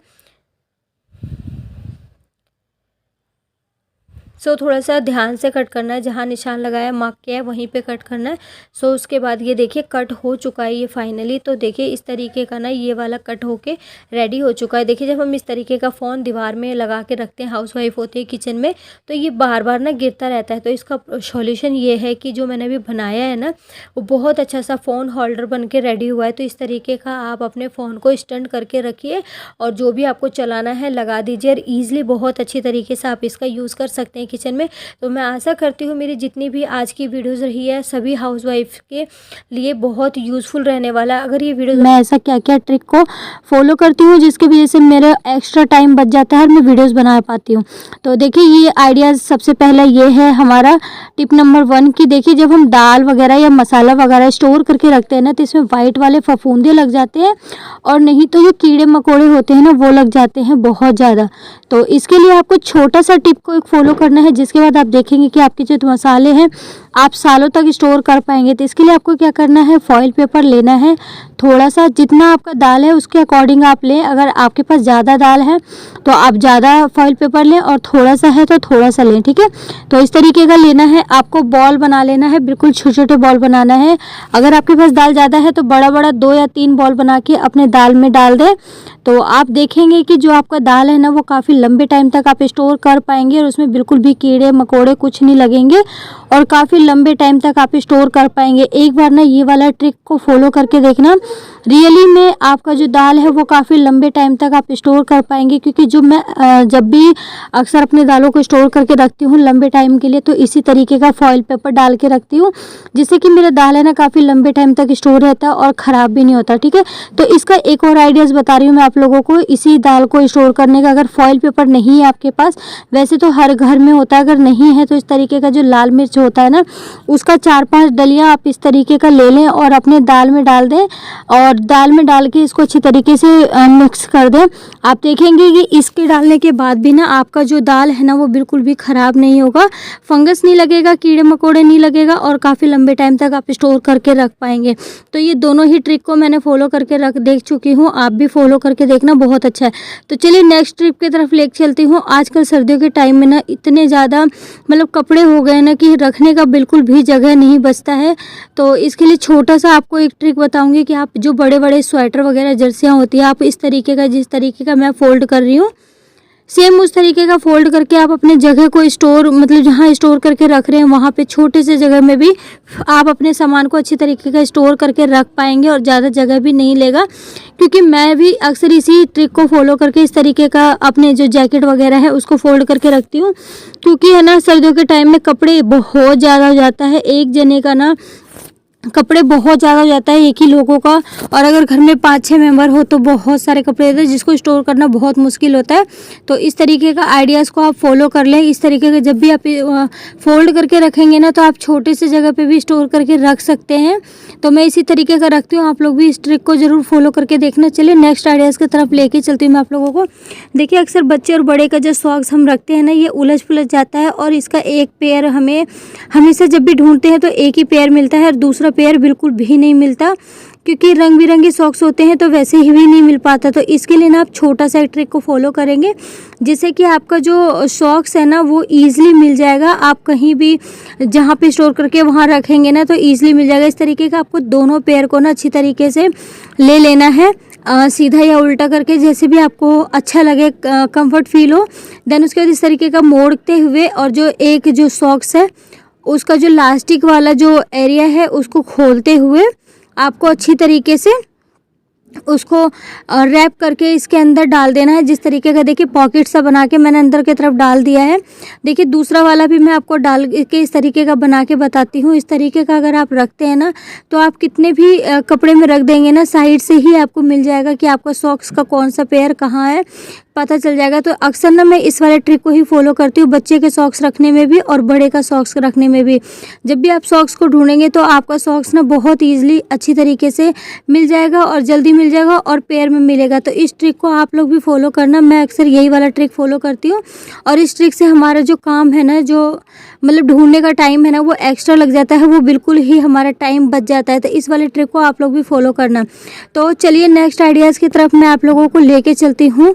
सो थोड़ा सा ध्यान से कट करना है, जहाँ निशान लगाया मार्क किया है वहीं पे कट करना है। सो उसके बाद ये देखिए कट हो चुका है ये फाइनली। तो देखिए इस तरीके का ना ये वाला कट होके रेडी हो चुका है। देखिए जब हम इस तरीके का फ़ोन दीवार में लगा के रखते हैं, हाउसवाइफ होती है किचन में, तो ये बार बार ना गिरता रहता है। तो इसका सॉल्यूशन ये है कि जो मैंने अभी बनाया है ना, वो बहुत अच्छा सा फ़ोन होल्डर बन के रेडी हुआ है। तो इस तरीके का आप अपने फ़ोन को स्टैंड करके रखिए और जो भी आपको चलाना है लगा दीजिए, और ईज़िली बहुत अच्छी तरीके से आप इसका यूज़ कर सकते हैं किचन में। तो मैं आशा करती हूँ मेरी जितनी भी आज की वीडियोज़ रही है सभी हाउसवाइफ के लिए बहुत यूज़फुल रहने वाला है। अगर ये वीडियो मैं ऐसा क्या क्या ट्रिक को फॉलो करती हूँ जिसकी वजह से मेरा एक्स्ट्रा टाइम बच जाता है और मैं वीडियोस बना पाती हूँ। तो देखिए ये आइडियाज़ सबसे पहला ये है हमारा टिप नंबर 1 की। देखिए जब हम दाल वगैरह या मसाला वगैरह स्टोर करके रखते हैं ना, तो इसमें वाइट वाले फफूंदे लग जाते हैं, और नहीं तो जो कीड़े मकोड़े होते हैं ना वो लग जाते हैं बहुत ज़्यादा। तो इसके लिए आपको छोटा सा टिप को एक फॉलो करना है, जिसके बाद आप देखेंगे कि आपके जो मसाले हैं आप सालों तक स्टोर कर पाएंगे। तो इसके लिए आपको क्या करना है, फॉइल पेपर लेना है, थोड़ा सा जितना आपका दाल है उसके अकॉर्डिंग आप लें। अगर आपके पास ज़्यादा दाल है तो आप ज़्यादा फॉइल पेपर लें, और थोड़ा सा है तो थोड़ा सा लें, ठीक है। तो इस तरीके का लेना है, आपको बॉल बना लेना है, बिल्कुल छोटे छोटे बॉल बनाना है। अगर आपके पास दाल ज़्यादा है तो बड़ा बड़ा 2 या 3 बॉल बना के अपने दाल में डाल दें। तो आप देखेंगे कि जो आपका दाल है ना वो काफ़ी लंबे टाइम तक आप स्टोर कर पाएंगे, और उसमें बिल्कुल भी कीड़े मकोड़े कुछ नहीं लगेंगे, और काफ़ी लंबे टाइम तक आप स्टोर कर पाएंगे। एक बार ना ये वाला ट्रिक को फॉलो करके देखना, रियली में आपका जो दाल है वो काफ़ी लंबे टाइम तक आप स्टोर कर पाएंगे। क्योंकि जो मैं जब भी अक्सर अपने दालों को स्टोर करके रखती हूँ लंबे टाइम के लिए, तो इसी तरीके का फॉइल पेपर डाल के रखती हूँ, जिससे कि मेरा दाल है ना काफ़ी लंबे टाइम तक स्टोर रहता है और ख़राब भी नहीं होता, ठीक है। तो इसका एक और आइडियाज़ बता रही हूँ मैं आप लोगों को इसी दाल को स्टोर करने का। अगर फॉइल पेपर नहीं है आपके पास, वैसे तो हर घर में होता है, अगर नहीं है तो इस तरीके का जो लाल मिर्च होता है ना उसका 4-5 डलिया आप इस तरीके का ले लें और अपने दाल में डाल दें, और दाल में डाल के इसको अच्छी तरीके से मिक्स कर दें। आप देखेंगे कि इसके डालने के बाद भी ना आपका जो दाल है ना वो बिल्कुल भी ख़राब नहीं होगा, फंगस नहीं लगेगा, कीड़े मकोड़े नहीं लगेगा, और काफ़ी लंबे टाइम तक आप स्टोर करके रख पाएंगे। तो ये दोनों ही ट्रिक को मैंने फॉलो करके देख चुकी हूँ, आप भी फॉलो करके देखना, बहुत अच्छा है। तो चलिए नेक्स्ट ट्रिप की तरफ लेके चलती हूँ। आजकल सर्दियों के टाइम में ना इतने ज़्यादा मतलब कपड़े हो गए ना कि रखने का बिल्कुल भी जगह नहीं बचता है। तो इसके लिए छोटा सा आपको एक ट्रिक बताऊंगी कि आप जो बड़े बड़े स्वेटर वगैरह जर्सियाँ होती है, आप इस तरीके का, जिस तरीके का मैं फोल्ड कर रही हूँ सेम उस तरीके का फोल्ड करके आप अपने जगह को स्टोर, मतलब जहाँ स्टोर करके रख रहे हैं वहाँ पे छोटे से जगह में भी आप अपने सामान को अच्छी तरीके का स्टोर करके रख पाएंगे, और ज़्यादा जगह भी नहीं लेगा। क्योंकि मैं भी अक्सर इसी ट्रिक को फॉलो करके इस तरीके का अपने जो जैकेट वगैरह है उसको फोल्ड करके रखती हूँ। क्योंकि है ना सर्दियों के टाइम में कपड़े बहुत ज़्यादा हो जाता है, एक जने का ना कपड़े बहुत ज़्यादा हो जाता है एक ही लोगों का, और अगर घर में 5-6 मेंबर हो तो बहुत सारे कपड़े होते हैं जिसको स्टोर करना बहुत मुश्किल होता है। तो इस तरीके का आइडियाज़ को आप फॉलो कर लें। इस तरीके का जब भी आप फोल्ड करके रखेंगे ना तो आप छोटे से जगह पे भी स्टोर करके रख सकते हैं। तो मैं इसी तरीके का रखती हूँ, आप लोग भी इस ट्रिक को ज़रूर फॉलो करके देखना। चलिए नेक्स्ट आइडियाज़ की तरफ लेके चलती हूँ मैं आप लोगों को। देखिए अक्सर बच्चे और बड़े का जो सॉक्स हम रखते हैं ना ये उलझ पुलझ जाता है, और इसका एक पेयर हमें हमेशा जब भी ढूंढते हैं तो एक ही पेयर मिलता है और दूसरा पेयर बिल्कुल भी नहीं मिलता, क्योंकि रंग बिरंगे सॉक्स होते हैं तो वैसे ही भी नहीं मिल पाता। तो इसके लिए ना आप छोटा सा एक ट्रिक को फॉलो करेंगे, जिससे कि आपका जो सॉक्स है ना वो ईजिली मिल जाएगा। आप कहीं भी जहाँ पे स्टोर करके वहाँ रखेंगे ना तो ईजिली मिल जाएगा। इस तरीके का आपको दोनों पेयर को ना अच्छी तरीके से ले लेना है, सीधा या उल्टा करके, जैसे भी आपको अच्छा लगे, कंफर्ट फील हो। देन उसके बाद इस तरीके का मोड़ते हुए, और जो एक जो सॉक्स है उसका जो लास्टिक वाला जो एरिया है उसको खोलते हुए आपको अच्छी तरीके से उसको रैप करके इसके अंदर डाल देना है। जिस तरीके का देखिए पॉकेट सा बना के मैंने अंदर की तरफ डाल दिया है। देखिए दूसरा वाला भी मैं आपको डाल के इस तरीके का बना के बताती हूँ। इस तरीके का अगर आप रखते हैं ना तो आप कितने भी कपड़े में रख देंगे ना साइड से ही आपको मिल जाएगा कि आपका सॉक्स का कौन सा पेयर कहाँ है, पता चल जाएगा। तो अक्सर ना मैं इस वाले ट्रिक को ही फॉलो करती हूँ, बच्चे के सॉक्स रखने में भी और बड़े का सॉक्स रखने में भी। जब भी आप सॉक्स को ढूंढेंगे तो आपका सॉक्स ना बहुत ईजिली अच्छी तरीके से मिल जाएगा और जल्दी मिल जाएगा और पेयर में मिलेगा। तो इस ट्रिक को आप लोग भी फॉलो करना। मैं अक्सर यही वाला ट्रिक फॉलो करती हूँ, और इस ट्रिक से हमारा जो काम है ना, जो मतलब ढूंढने का टाइम है ना, वो एक्स्ट्रा लग जाता है, वो बिल्कुल ही हमारा टाइम बच जाता है। तो इस वाले ट्रिक को आप लोग भी फॉलो करना। तो चलिए नेक्स्ट आइडियाज़ की तरफ मैं आप लोगों को लेके चलती हूँ।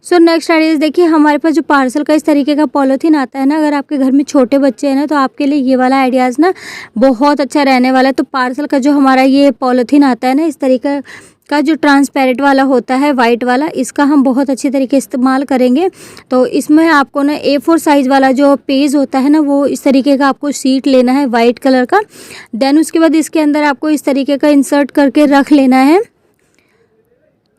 सो नेक्स्ट आइडियाज़ देखिए, हमारे पास जो पार्सल का इस तरीके का पॉलीथीन आता है ना, अगर आपके घर में छोटे बच्चे हैं ना, तो आपके लिए ये वाला आइडियाज़ ना बहुत अच्छा रहने वाला है। तो पार्सल का जो हमारा ये पॉलीथीन आता है ना, इस तरीके का जो ट्रांसपेरेंट वाला होता है, वाइट वाला, इसका हम बहुत अच्छी तरीके इस्तेमाल करेंगे। तो इसमें आपको ना A4 साइज़ वाला जो पेज होता है ना, वो इस तरीके का आपको शीट लेना है वाइट कलर का। देन उसके बाद इसके अंदर आपको इस तरीके का इंसर्ट करके रख लेना है।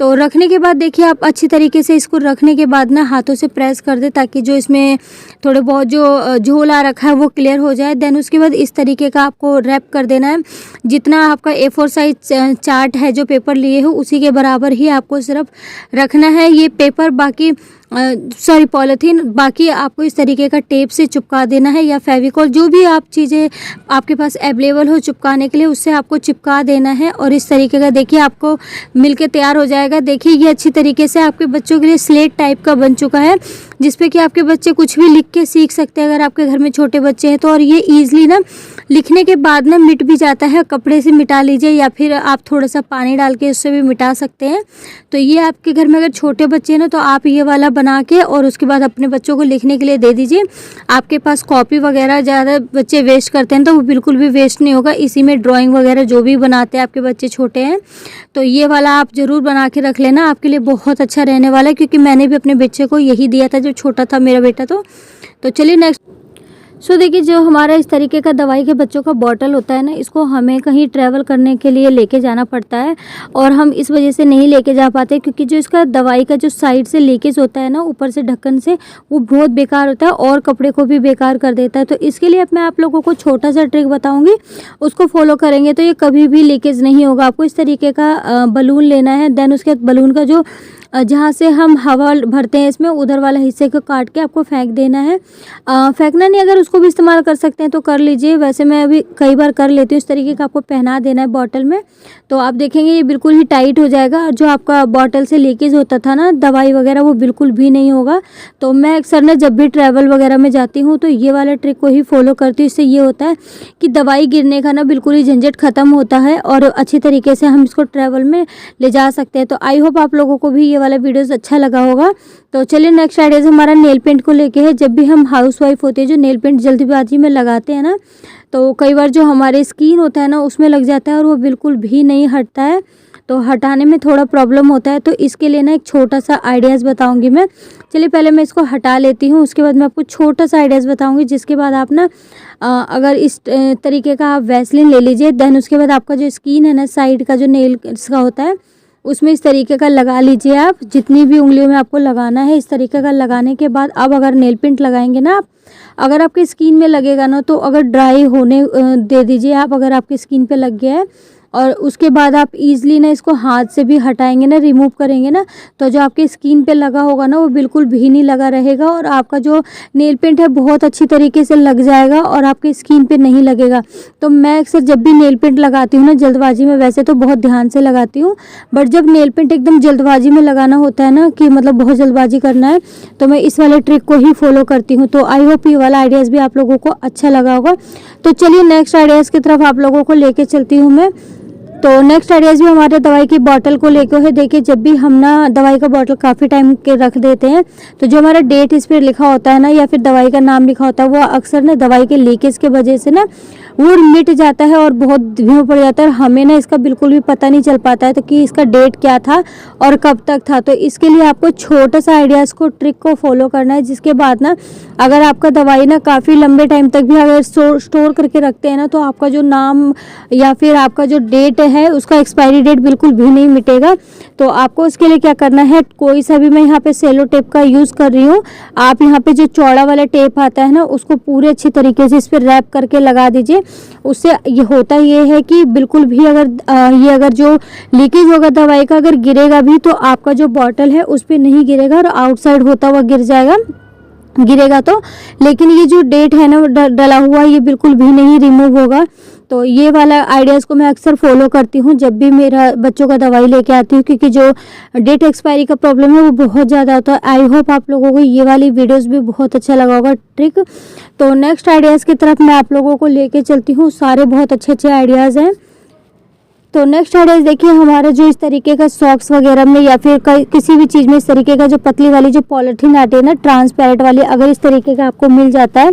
तो रखने के बाद देखिए, आप अच्छी तरीके से इसको रखने के बाद ना हाथों से प्रेस कर दे, ताकि जो इसमें थोड़े बहुत जो झोल आ रखा है वो क्लियर हो जाए। देन उसके बाद इस तरीके का आपको रैप कर देना है। जितना आपका A4 साइज चार्ट है, जो पेपर लिए हो, उसी के बराबर ही आपको सिर्फ रखना है ये पेपर। बाकी पॉलीथीन, बाकी आपको इस तरीके का टेप से चिपका देना है, या फेविकॉल, जो भी आप चीज़ें आपके पास अवेलेबल हो चिपकाने के लिए, उससे आपको चिपका देना है। और इस तरीके का देखिए आपको मिलके तैयार हो जाएगा। देखिए ये अच्छी तरीके से आपके बच्चों के लिए स्लेट टाइप का बन चुका है, जिसपे कि आपके बच्चे कुछ भी लिख के सीख सकते हैं, अगर आपके घर में छोटे बच्चे हैं तो। और ये ईजिली ना लिखने के बाद ना मिट भी जाता है। कपड़े से मिटा लीजिए, या फिर आप थोड़ा सा पानी डाल के उससे भी मिटा सकते हैं। तो ये आपके घर में अगर छोटे बच्चे हैं ना, तो आप ये वाला बना के और उसके बाद अपने बच्चों को लिखने के लिए दे दीजिए। आपके पास कॉपी वगैरह ज़्यादा बच्चे वेस्ट करते हैं, तो वो बिल्कुल भी वेस्ट नहीं होगा। इसी में ड्राइंग वगैरह जो भी बनाते हैं आपके बच्चे छोटे हैं, तो ये वाला आप ज़रूर बना के रख लेना, आपके लिए बहुत अच्छा रहने वाला है। क्योंकि मैंने भी अपने बच्चे को यही दिया था जब छोटा था मेरा बेटा। तो चलिए नेक्स्ट। सो देखिए, जो हमारा इस तरीके का दवाई के बच्चों का बॉटल होता है ना, इसको हमें कहीं ट्रैवल करने के लिए लेके जाना पड़ता है, और हम इस वजह से नहीं लेके जा पाते, क्योंकि जो इसका दवाई का जो साइड से लीकेज होता है ना, ऊपर से ढक्कन से, वो बहुत बेकार होता है और कपड़े को भी बेकार कर देता है। तो इसके लिए अब मैं आप लोगों को छोटा सा ट्रिक बताऊँगी, उसको फॉलो करेंगे तो ये कभी भी लीकेज नहीं होगा। आपको इस तरीके का बलून लेना है। देन उसके बाद बलून का जो जहाँ से हम हवा भरते हैं इसमें, उधर वाला हिस्से को काट के आपको फेंक देना है। फेंकना नहीं, अगर उसको भी इस्तेमाल कर सकते हैं तो कर लीजिए। वैसे मैं अभी कई बार कर लेती हूँ। इस तरीके का आपको पहना देना है बॉटल में, तो आप देखेंगे ये बिल्कुल ही टाइट हो जाएगा। और जो आपका बॉटल से लीकेज होता था ना दवाई वगैरह, वो बिल्कुल भी नहीं होगा। तो मैं अक्सर ना जब भी ट्रैवल वगैरह में जाती हूँ तो ये वाला ट्रिक को ही फॉलो करती हूँ। इससे ये होता है कि दवाई गिरने का ना बिल्कुल ही झंझट ख़त्म होता है, और अच्छी तरीके से हम इसको ट्रैवल में ले जा सकते हैं। तो आई होप आप लोगों को भी ये वाला वीडियोस अच्छा लगा होगा। तो चलिए नेक्स्ट आइडियाज़ हमारा नेल पेंट को लेके है। जब भी हम हाउसवाइफ होते हैं, जो नेल पेंट जल्दबाजी में लगाते हैं ना, तो कई बार जो हमारे स्किन होता है ना, उसमें लग जाता है और वो बिल्कुल भी नहीं हटता है। तो हटाने में थोड़ा प्रॉब्लम होता है। तो इसके लिए ना एक छोटा सा आइडियाज़ बताऊंगी मैं। चलिए पहले मैं इसको हटा लेती हूँ, उसके बाद मैं आपको छोटा सा आइडियाज़ बताऊंगी, जिसके बाद आप ना अगर इस तरीके का आप वैसलीन ले लीजिए। देन उसके बाद आपका जो स्किन है ना, साइड का जो नेल का होता है, उसमें इस तरीके का लगा लीजिए। आप जितनी भी उंगलियों में आपको लगाना है, इस तरीके का लगाने के बाद अब अगर नेल पेंट लगाएंगे ना आप, अगर आपकी स्किन में लगेगा ना, तो अगर ड्राई होने दे दीजिए आप, अगर आपकी स्किन पे लग गया है। और उसके बाद आप इजीली ना इसको हाथ से भी हटाएंगे ना, रिमूव करेंगे ना, तो जो आपके स्किन पे लगा होगा ना, वो बिल्कुल भी नहीं लगा रहेगा, और आपका जो नेल पेंट है बहुत अच्छी तरीके से लग जाएगा और आपके स्किन पे नहीं लगेगा। तो मैं अक्सर जब भी नेल पेंट लगाती हूँ ना जल्दबाजी में, वैसे तो बहुत ध्यान से लगाती हूँ, बट जब नेल पेंट एकदम जल्दबाजी में लगाना होता है ना, कि मतलब बहुत जल्दबाजी करना है, तो मैं इस वाले ट्रिक को ही फॉलो करती हूँ। तो आई होप ये वाला आइडियाज़ भी आप लोगों को अच्छा लगा होगा। तो चलिए नेक्स्ट आइडियाज़ की तरफ आप लोगों को लेके चलती हूँ मैं। तो नेक्स्ट आइडियाज़ भी हमारे दवाई की बॉटल को लेकर है। देखिए, जब भी हम ना दवाई का बॉटल काफ़ी टाइम के रख देते हैं, तो जो हमारा डेट इस पर लिखा होता है ना, या फिर दवाई का नाम लिखा होता है, वो अक्सर ना दवाई के लीकेज की वजह से ना वो मिट जाता है और बहुत धीमा पड़ जाता है। हमें ना इसका बिल्कुल भी पता नहीं चल पाता है तो कि इसका डेट क्या था और कब तक था। तो इसके लिए आपको छोटा सा आइडियाज़ को, ट्रिक को फॉलो करना है, जिसके बाद ना अगर आपका दवाई ना काफ़ी लंबे टाइम तक भी अगर स्टोर करके रखते हैं ना, तो आपका जो नाम या फिर आपका जो डेट है, उसका एक्सपायरी डेट बिल्कुल भी नहीं मिटेगा। तो आपको उसके लिए क्या करना है, कोई सा भी, मैं यहाँ पे सेलो टेप का यूज़ कर रही हूँ। आप यहाँ पे जो चौड़ा वाला टेप आता है ना, उसको पूरे अच्छी तरीके से इस पर रैप करके लगा दीजिए। उससे ये होता ये है कि बिल्कुल भी अगर जो लीकेज होगा दवाई का, अगर गिरेगा भी तो आपका जो बॉटल है उस पर नहीं गिरेगा, और आउटसाइड होता हुआ गिरेगा तो, लेकिन ये जो डेट है ना डला हुआ, ये बिल्कुल भी नहीं रिमूव होगा। तो ये वाला आइडियाज़ को मैं अक्सर फॉलो करती हूँ जब भी मेरा बच्चों का दवाई लेके आती हूँ, क्योंकि जो डेट एक्सपायरी का प्रॉब्लम है वो बहुत ज़्यादा होता है। आई होप आप लोगों को ये वाली वीडियोस भी बहुत अच्छा लगा होगा ट्रिक। तो नेक्स्ट आइडियाज़ की तरफ मैं आप लोगों को लेके चलती हूँ। सारे बहुत अच्छे आइडियाज़ हैं। तो नेक्स्ट आइडिया देखिए, हमारा जो इस तरीके का सॉक्स वगैरह में या फिर किसी भी चीज़ में इस तरीके का जो पतली वाली जो पॉलिथीन आती है ना, ट्रांसपेरेंट वाली, अगर इस तरीके का आपको मिल जाता है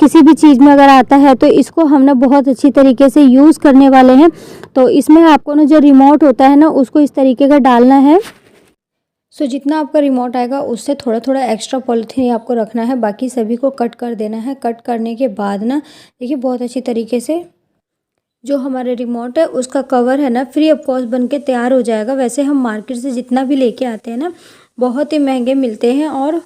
किसी भी चीज़ में अगर आता है, तो इसको हम ना बहुत अच्छी तरीके से यूज़ करने वाले हैं। तो इसमें आपको ना जो रिमोट होता है ना, उसको इस तरीके का डालना है। सो जितना आपका रिमोट आएगा उससे थोड़ा थोड़ा एक्स्ट्रा पॉलिथीन आपको रखना है, बाकी सभी को कट कर देना है। कट करने के बाद ना देखिए बहुत अच्छी तरीके से जो हमारे रिमोट है उसका कवर है ना फ्री ऑफ कॉस्ट बन के तैयार हो जाएगा। वैसे हम मार्केट से जितना भी लेके आते हैं ना, बहुत ही महंगे मिलते हैं और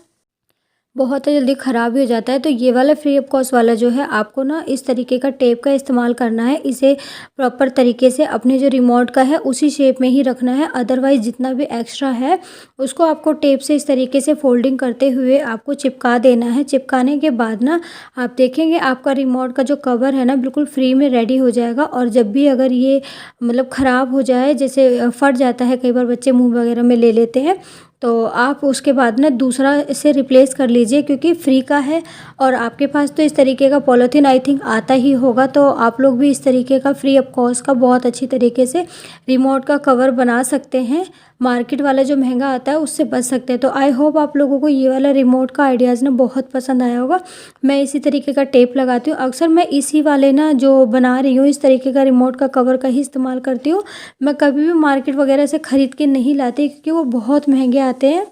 बहुत ही जल्दी ख़राब भी हो जाता है। तो ये वाला फ्री ऑफ कॉस्ट वाला जो है, आपको ना इस तरीके का टेप का इस्तेमाल करना है। इसे प्रॉपर तरीके से अपने जो रिमोट का है उसी शेप में ही रखना है। अदरवाइज़ जितना भी एक्स्ट्रा है उसको आपको टेप से इस तरीके से फोल्डिंग करते हुए आपको चिपका देना है। चिपकाने के बाद ना आप देखेंगे आपका रिमोट का जो कवर है ना बिल्कुल फ्री में रेडी हो जाएगा। और जब भी अगर ये मतलब ख़राब हो जाए, जैसे फट जाता है, कई बार बच्चे मुँह वगैरह में ले लेते हैं, तो आप उसके बाद ना दूसरा इसे रिप्लेस कर लीजिए, क्योंकि फ्री का है। और आपके पास तो इस तरीके का पॉलीथीन आई थिंक आता ही होगा, तो आप लोग भी इस तरीके का फ्री ऑफ कॉस्ट का बहुत अच्छी तरीके से रिमोट का कवर बना सकते हैं। मार्केट वाला जो महंगा आता है उससे बच सकते हैं। तो आई होप आप लोगों को ये वाला रिमोट का आइडियाज़ ना बहुत पसंद आया होगा। मैं इसी तरीके का टेप लगाती हूँ। अक्सर मैं इसी वाले ना जो बना रही हूँ इस तरीके का रिमोट का कवर का ही इस्तेमाल करती हूँ। मैं कभी भी मार्केट वगैरह से ख़रीद के नहीं लाती, क्योंकि वो बहुत महंगे आते हैं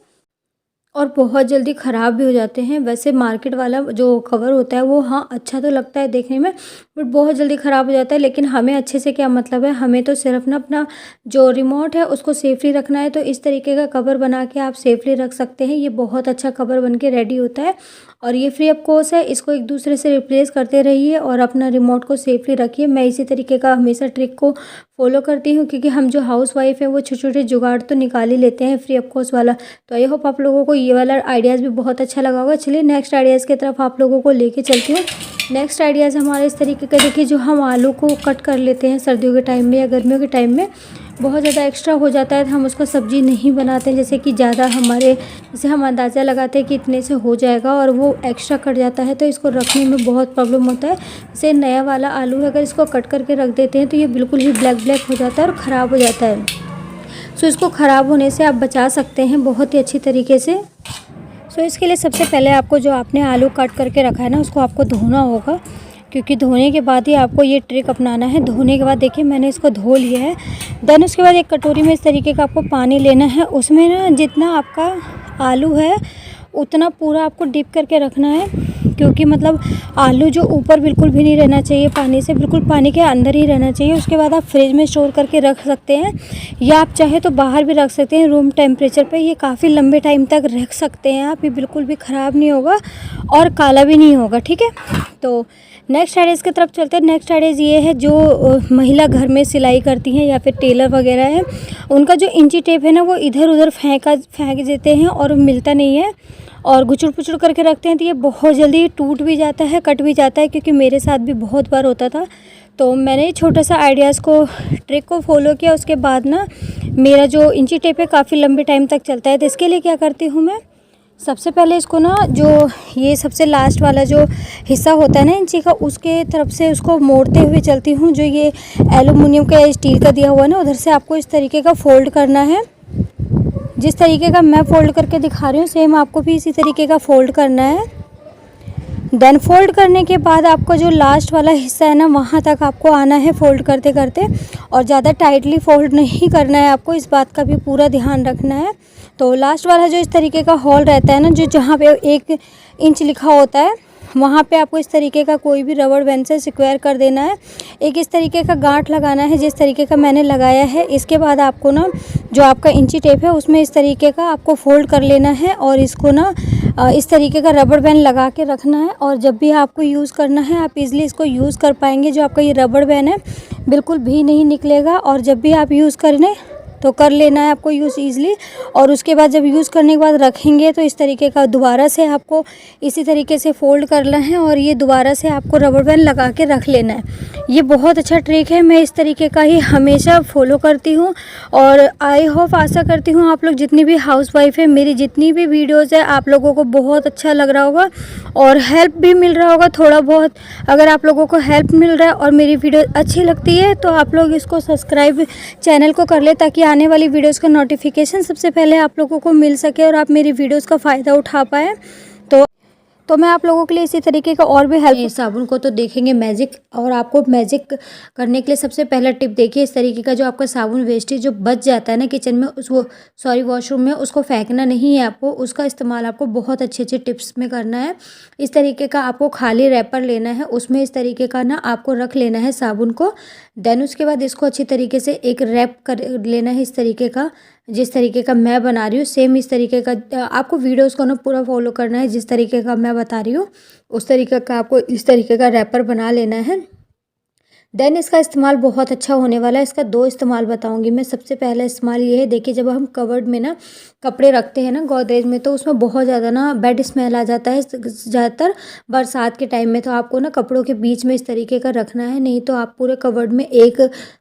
और बहुत जल्दी ख़राब भी हो जाते हैं। वैसे मार्केट वाला जो कवर होता है वो हाँ अच्छा तो लगता है देखने में, बट बहुत जल्दी ख़राब हो जाता है। लेकिन हमें अच्छे से क्या मतलब है, हमें तो सिर्फ ना अपना जो रिमोट है उसको सेफली रखना है। तो इस तरीके का कवर बना के आप सेफली रख सकते हैं। ये बहुत अच्छा कवर बन के रेडी होता है और ये फ्री ऑफ कॉस्ट है। इसको एक दूसरे से रिप्लेस करते रहिए और अपना रिमोट को सेफली रखिए। मैं इसी तरीके का हमेशा ट्रिक को फॉलो करती हूँ, क्योंकि हम जो हाउस वाइफ है वो छोटे छोटे जुगाड़ तो निकाल ही लेते हैं फ्री ऑफ कॉस्ट वाला। तो आई होप आप लोगों को ये वाला आइडियाज़ भी बहुत अच्छा लगा होगा। चलिए नेक्स्ट आइडियाज़ की तरफ आप लोगों को लेके चलती हूँ। नेक्स्ट आइडियाज़ हमारे इस तरीके का देखिए, जो हम आलू को कट कर लेते हैं सर्दियों के टाइम में या गर्मियों के टाइम में, बहुत ज़्यादा एक्स्ट्रा हो जाता है तो हम उसका सब्ज़ी नहीं बनाते हैं। जैसे कि ज़्यादा जैसे हम अंदाज़ा लगाते हैं कि इतने से हो जाएगा और वो एक्स्ट्रा कट जाता है, तो इसको रखने में बहुत प्रॉब्लम होता है। जैसे नया वाला आलू है, अगर इसको कट करके रख देते हैं तो ये बिल्कुल ही ब्लैक ब्लैक हो जाता है और ख़राब हो जाता है। सो इसको ख़राब होने से आप बचा सकते हैं बहुत ही अच्छी तरीके से। सो इसके लिए सबसे पहले आपको जो आपने आलू काट करके रखा है ना, उसको आपको धोना होगा, क्योंकि धोने के बाद ही आपको ये ट्रिक अपनाना है। धोने के बाद देखिए मैंने इसको धो लिया है। देन उसके बाद एक कटोरी में इस तरीके का आपको पानी लेना है। उसमें ना जितना आपका आलू है उतना पूरा आपको डिप करके रखना है, क्योंकि मतलब आलू जो ऊपर बिल्कुल भी नहीं रहना चाहिए पानी से, बिल्कुल पानी के अंदर ही रहना चाहिए। उसके बाद आप फ्रिज में स्टोर करके रख सकते हैं या आप चाहे तो बाहर भी रख सकते हैं रूम टेम्परेचर पे। ये काफ़ी लंबे टाइम तक रख सकते हैं आप, ये बिल्कुल भी ख़राब नहीं होगा और काला भी नहीं होगा, ठीक है। तो नेक्स्ट आइडियाज़ की तरफ चलते हैं। नेक्स्ट आइडियाज़ ये है, जो महिला घर में सिलाई करती हैं या फिर टेलर वगैरह है, उनका जो इंची टेप है ना वो इधर उधर फेंक देते हैं और मिलता नहीं है और गुचुड़ पुचुड़ करके रखते हैं, तो ये बहुत जल्दी टूट भी जाता है, कट भी जाता है, क्योंकि मेरे साथ भी बहुत बार होता था। तो मैंने छोटा सा आइडियाज़ को ट्रिक को फॉलो किया। उसके बाद ना मेरा जो इंची टेप है काफ़ी लंबे टाइम तक चलता है। तो इसके लिए क्या करती हूँ मैं, सबसे पहले इसको ना जो ये सबसे लास्ट वाला जो हिस्सा होता है ना इंची का, उसके तरफ से उसको मोड़ते हुए चलती हूँ। जो ये एल्युमिनियम का या स्टील का दिया हुआ है ना, उधर से आपको इस तरीके का फ़ोल्ड करना है। जिस तरीके का मैं फ़ोल्ड करके दिखा रही हूँ सेम आपको भी इसी तरीके का फ़ोल्ड करना है। देन फोल्ड करने के बाद आपका जो लास्ट वाला हिस्सा है ना, वहाँ तक आपको आना है फोल्ड करते करते, और ज़्यादा टाइटली फोल्ड नहीं करना है आपको, इस बात का भी पूरा ध्यान रखना है। तो लास्ट वाला जो इस तरीके का होल रहता है ना, जो जहाँ पे 1 इंच लिखा होता है, वहाँ पे आपको इस तरीके का कोई भी रबड़ बैंड से स्क्वायर कर देना है। एक इस तरीके का गांठ लगाना है जिस तरीके का मैंने लगाया है। इसके बाद आपको ना जो आपका इंची टेप है उसमें इस तरीके का आपको फोल्ड कर लेना है और इसको ना इस तरीके का रबड़ बैंड लगा के रखना है। और जब भी आपको यूज़ करना है आप इजीली इसको यूज़ कर पाएंगे। जो आपका ये रबड़ बैंड है बिल्कुल भी नहीं निकलेगा, और जब भी आप यूज़ करें तो कर लेना है आपको यूज़ ईज़िली। और उसके बाद जब यूज़ करने के बाद रखेंगे तो इस तरीके का दोबारा से आपको इसी तरीके से फ़ोल्ड करना है और ये दोबारा से आपको रबर बैंड लगा के रख लेना है। ये बहुत अच्छा ट्रिक है, मैं इस तरीके का ही हमेशा फॉलो करती हूँ। और आई होप, आशा करती हूँ आप लोग जितनी भी हाउसवाइफ है, मेरी जितनी भी वीडियोज़ है आप लोगों को बहुत अच्छा लग रहा होगा और हेल्प भी मिल रहा होगा थोड़ा बहुत। अगर आप लोगों को हेल्प मिल रहा है और मेरी वीडियो अच्छी लगती है तो आप लोग इसको सब्सक्राइब चैनल को कर ले, ताकि आने वाली वीडियोज़ का नोटिफिकेशन सबसे पहले आप लोगों को मिल सके और आप मेरी वीडियोज़ का फ़ायदा उठा पाएँ। तो मैं आप लोगों के लिए इसी तरीके का और भी हेल्प साबुन को तो देखेंगे मैजिक। और आपको मैजिक करने के लिए सबसे पहला टिप देखिए, इस तरीके का जो आपका साबुन वेस्टेज जो बच जाता है ना किचन में, वॉशरूम में, उसको फेंकना नहीं है आपको। उसका इस्तेमाल आपको बहुत अच्छे अच्छे टिप्स में करना है। इस तरीके का आपको खाली रैपर लेना है, उसमें इस तरीके का ना आपको रख लेना है साबुन को। देन उसके बाद इसको अच्छी तरीके से एक रैप कर लेना है, इस तरीके का जिस तरीके का मैं बना रही हूँ। सेम इस तरीके का आपको वीडियोस को ना पूरा फॉलो करना है, जिस तरीके का मैं बता रही हूँ उस तरीके का आपको इस तरीके का रैपर बना लेना है। देन इसका इस्तेमाल बहुत अच्छा होने वाला है। इसका 2 इस्तेमाल बताऊंगी मैं। सबसे पहला इस्तेमाल ये है, देखिए जब हम कवर्ड में ना कपड़े रखते हैं ना गोदरेज में, तो उसमें बहुत ज़्यादा ना बैड स्मेल आ जाता है ज़्यादातर बरसात के टाइम में। तो आपको ना कपड़ों के बीच में इस तरीके का रखना है, नहीं तो आप पूरे कवर्ड में एक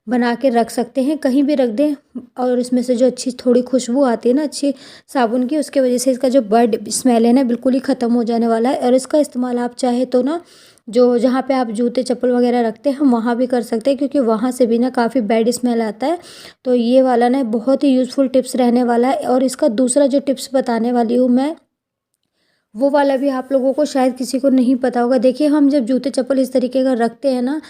बना के रख सकते हैं, कहीं भी रख दें। और इसमें से जो अच्छी थोड़ी खुशबू आती है ना अच्छी साबुन की, उसके वजह से इसका जो बैड स्मेल है ना बिल्कुल ही ख़त्म हो जाने वाला है। और इसका इस्तेमाल आप चाहे तो ना जो जहाँ पे आप जूते चप्पल वगैरह रखते हैं हम वहाँ भी कर सकते हैं, क्योंकि वहाँ से भी ना काफ़ी बैड स्मेल आता है। तो ये वाला ना बहुत ही यूज़फुल टिप्स रहने वाला है। और इसका दूसरा जो टिप्स बताने वाली हूँ मैं, वो वाला भी आप लोगों को शायद किसी को नहीं पता होगा। देखिए हम जब जूते चप्पल इस तरीके का रखते हैं ना,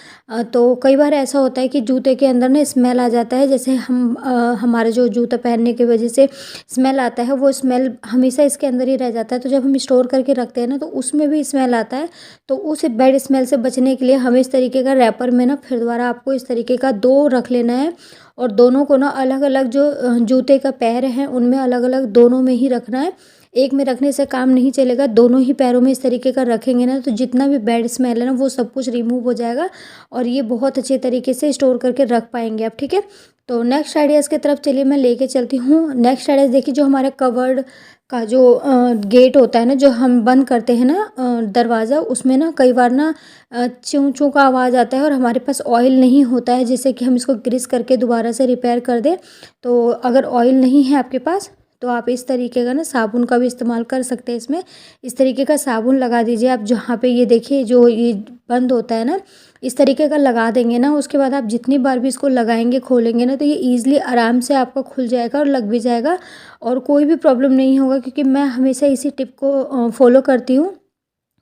तो कई बार ऐसा होता है कि जूते के अंदर ना स्मेल आ जाता है। जैसे हमारे जो जूता पहनने की वजह से स्मेल आता है, वो स्मेल हमेशा इसके अंदर ही रह जाता है। तो जब हम स्टोर करके रखते हैं ना, तो उसमें भी स्मेल आता है। तो उस बैड स्मेल से बचने के लिए हमें इस तरीके का रैपर में ना फिर दोबारा आपको इस तरीके का 2 रख लेना है। और दोनों को ना अलग अलग जो जूते का पैर हैं उनमें अलग अलग दोनों में ही रखना है। एक में रखने से काम नहीं चलेगा, दोनों ही पैरों में इस तरीके का रखेंगे ना, तो जितना भी बैड स्मेल है ना वो सब कुछ रिमूव हो जाएगा और ये बहुत अच्छे तरीके से स्टोर करके रख पाएंगे आप। ठीक है, तो नेक्स्ट आइडियाज़ की तरफ चलिए, मैं लेके चलती हूँ। नेक्स्ट आइडियाज़ देखिए, जो हमारा कवर्ड का जो गेट होता है ना, जो हम बंद करते हैं ना दरवाज़ा, उसमें ना कई बार ना चूं चूं का आवाज़ आता है और हमारे पास ऑयल नहीं होता है जिससे कि हम इसको ग्रीस करके दोबारा से रिपेयर कर दें। तो अगर ऑयल नहीं है आपके पास तो आप इस तरीके का ना साबुन का भी इस्तेमाल कर सकते हैं। इसमें इस तरीके का साबुन लगा दीजिए आप, जहाँ पे ये देखिए जो ये बंद होता है ना, इस तरीके का लगा देंगे ना। उसके बाद आप जितनी बार भी इसको लगाएंगे खोलेंगे ना, तो ये ईज़िली आराम से आपका खुल जाएगा और लग भी जाएगा और कोई भी प्रॉब्लम नहीं होगा, क्योंकि मैं हमेशा इसी टिप को फॉलो करती हूँ।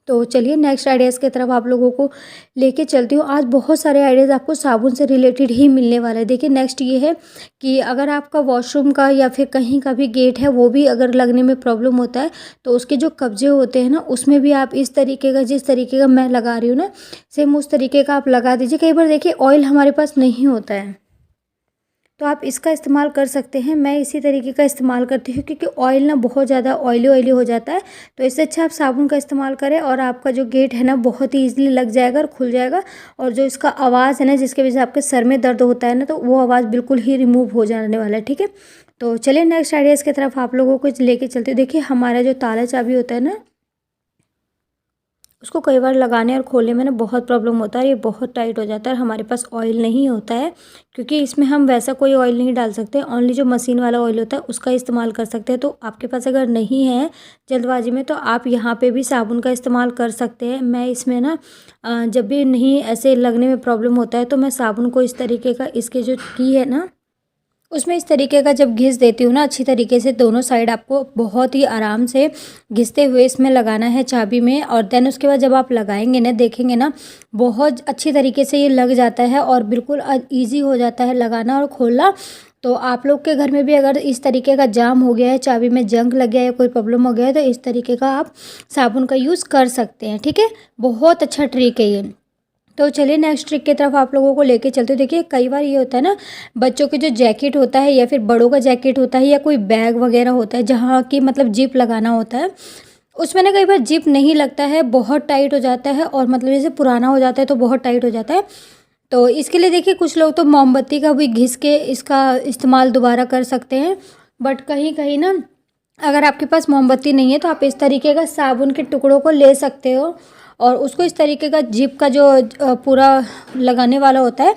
तो चलिए नेक्स्ट आइडियाज़ की तरफ आप लोगों को लेके चलती हूँ। आज बहुत सारे आइडियाज़ आपको साबुन से रिलेटेड ही मिलने वाले हैं। देखिए नेक्स्ट ये है कि अगर आपका वॉशरूम का या फिर कहीं का भी गेट है, वो भी अगर लगने में प्रॉब्लम होता है, तो उसके जो कब्जे होते हैं ना, उसमें भी आप इस तरीके का, जिस तरीके का मैं लगा रही हूँ ना, सेम उस तरीके का आप लगा दीजिए। कई बार देखिए ऑयल हमारे पास नहीं होता है, तो आप इसका इस्तेमाल कर सकते हैं। मैं इसी तरीके का इस्तेमाल करती हूँ, क्योंकि ऑयल ना बहुत ज़्यादा ऑयली हो जाता है। तो इससे अच्छा आप साबुन का इस्तेमाल करें और आपका जो गेट है ना बहुत ही ईजिली लग जाएगा और खुल जाएगा। और जो इसका आवाज़ है ना, जिसकी वजह से आपके सर में दर्द होता है ना, तो वो आवाज़ बिल्कुल ही रिमूव हो जाने वाला है। ठीक है, तो चलिए नेक्स्ट आइडियाज़ की तरफ आप लोगों को लेके चलते हैं। देखिए हमारा जो ताला चाबी होता है ना, उसको कई बार लगाने और खोलने में ना बहुत प्रॉब्लम होता है। ये बहुत टाइट हो जाता है, हमारे पास ऑयल नहीं होता है, क्योंकि इसमें हम वैसा कोई ऑयल नहीं डाल सकते, ओनली जो मशीन वाला ऑयल होता है उसका इस्तेमाल कर सकते हैं। तो आपके पास अगर नहीं है जल्दबाजी में, तो आप यहाँ पे भी साबुन का इस्तेमाल कर सकते हैं। मैं इसमें ना जब भी नहीं ऐसे लगने में प्रॉब्लम होता है, तो मैं साबुन को इस तरीके का, इसके जो की है ना, उसमें इस तरीके का जब घिस देती हूँ ना अच्छी तरीके से, दोनों साइड आपको बहुत ही आराम से घिसते हुए इसमें लगाना है चाबी में। और देन उसके बाद जब आप लगाएंगे ना, देखेंगे ना बहुत अच्छी तरीके से ये लग जाता है और बिल्कुल ईजी हो जाता है लगाना और खोलना। तो आप लोग के घर में भी अगर इस तरीके का जाम हो गया है, चाबी में जंग लग गया है या कोई प्रॉब्लम हो गया है, तो इस तरीके का आप साबुन का यूज़ कर सकते हैं। ठीक है, बहुत अच्छा ट्रिक है ये। तो चलिए नेक्स्ट ट्रिक की तरफ आप लोगों को लेके चलते हो। देखिए कई बार ये होता है ना, बच्चों के जो जैकेट होता है या फिर बड़ों का जैकेट होता है या कोई बैग वगैरह होता है जहाँ की मतलब जिप लगाना होता है, उसमें ना कई बार जिप नहीं लगता है, बहुत टाइट हो जाता है और मतलब जैसे पुराना हो जाता है तो बहुत टाइट हो जाता है। तो इसके लिए देखिए कुछ लोग तो मोमबत्ती का भी घिस के इसका इस्तेमाल दोबारा कर सकते हैं, बट कहीं कहीं ना अगर आपके पास मोमबत्ती नहीं है तो आप इस तरीके का साबुन के टुकड़ों को ले सकते हो और उसको इस तरीके का जिप का जो पूरा लगाने वाला होता है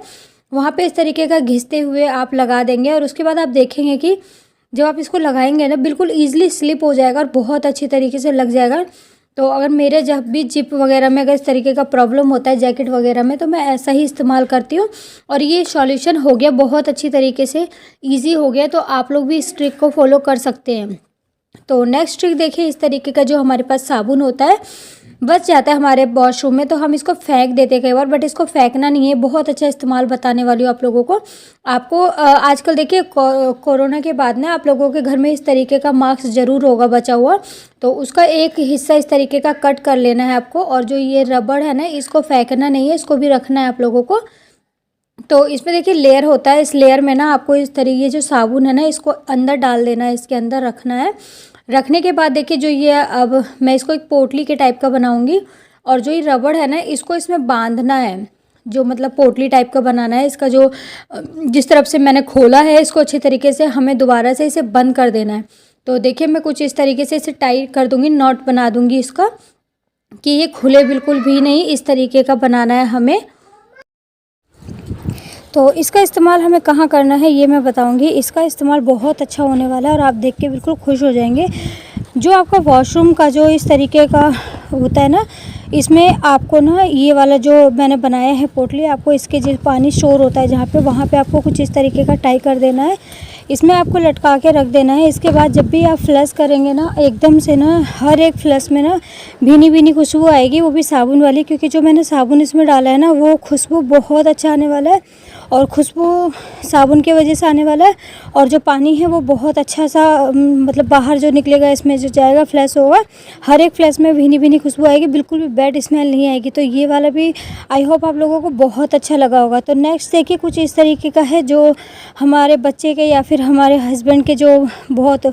वहाँ पे इस तरीके का घिसते हुए आप लगा देंगे और उसके बाद आप देखेंगे कि जब आप इसको लगाएंगे ना बिल्कुल ईजिली स्लिप हो जाएगा और बहुत अच्छी तरीके से लग जाएगा। तो अगर मेरे जब भी जिप वगैरह में अगर इस तरीके का प्रॉब्लम होता है जैकेट वगैरह में तो मैं ऐसा ही इस्तेमाल करती हूँ और ये सॉल्यूशन हो गया बहुत अच्छी तरीके से, ईजी हो गया। तो आप लोग भी इस ट्रिक को फॉलो कर सकते हैं। तो नेक्स्ट ट्रिक देखिए, इस तरीके का जो हमारे पास साबुन होता है बच जाता है हमारे वॉशरूम में तो हम इसको फेंक देते हैं कई बार, बट इसको फेंकना नहीं है। बहुत अच्छा इस्तेमाल बताने वाली हूँ आप लोगों को। आपको आजकल देखिए कोरोना के बाद ना आप लोगों के घर में इस तरीके का मास्क ज़रूर होगा बचा हुआ, तो उसका एक हिस्सा इस तरीके का कट कर लेना है आपको और जो ये रबड़ है ना इसको फेंकना नहीं है, इसको भी रखना है आप लोगों को। तो इसमें देखिए लेयर होता है, इस लेयर में ना आपको इस तरीके जो साबुन है ना इसको अंदर डाल देना है, इसके अंदर रखना है। रखने के बाद देखिए जो ये अब मैं इसको एक पोटली के टाइप का बनाऊंगी और जो ये रबड़ है ना इसको इसमें बांधना है, जो मतलब पोटली टाइप का बनाना है। इसका जो जिस तरफ से मैंने खोला है इसको अच्छे तरीके से हमें दोबारा से इसे बंद कर देना है। तो देखिए मैं कुछ इस तरीके से इसे टाइट कर दूंगी, नॉट बना दूंगी इसका कि ये खुले बिल्कुल भी नहीं, इस तरीके का बनाना है हमें। तो इसका इस्तेमाल हमें कहाँ करना है ये मैं बताऊंगी। इसका इस्तेमाल बहुत अच्छा होने वाला है और आप देख के बिल्कुल खुश हो जाएंगे। जो आपका वॉशरूम का जो इस तरीके का होता है ना इसमें आपको ना ये वाला जो मैंने बनाया है पोटली, आपको इसके जो पानी स्टोर होता है जहाँ पे वहाँ पे आपको कुछ इस तरीके का टाई कर देना है, इसमें आपको लटका के रख देना है। इसके बाद जब भी आप फ्लश करेंगे ना एकदम से ना हर एक फ्लश में ना भीनी भीनी खुशबू आएगी, वो भी साबुन वाली, क्योंकि जो मैंने साबुन इसमें डाला है ना वो खुशबू बहुत अच्छा आने वाला है और खुशबू साबुन की वजह से आने वाला है। और जो पानी है वो बहुत अच्छा सा मतलब बाहर जो निकलेगा इसमें जो जाएगा फ्लैश होगा, हर एक फ्लैश में भीनी भीनी खुशबू आएगी, बिल्कुल भी बैड स्मेल नहीं आएगी। तो ये वाला भी आई होप आप लोगों को बहुत अच्छा लगा होगा। तो नेक्स्ट देखिए कुछ इस तरीके का है जो हमारे बच्चे के या फिर हमारे हस्बैंड के जो बहुत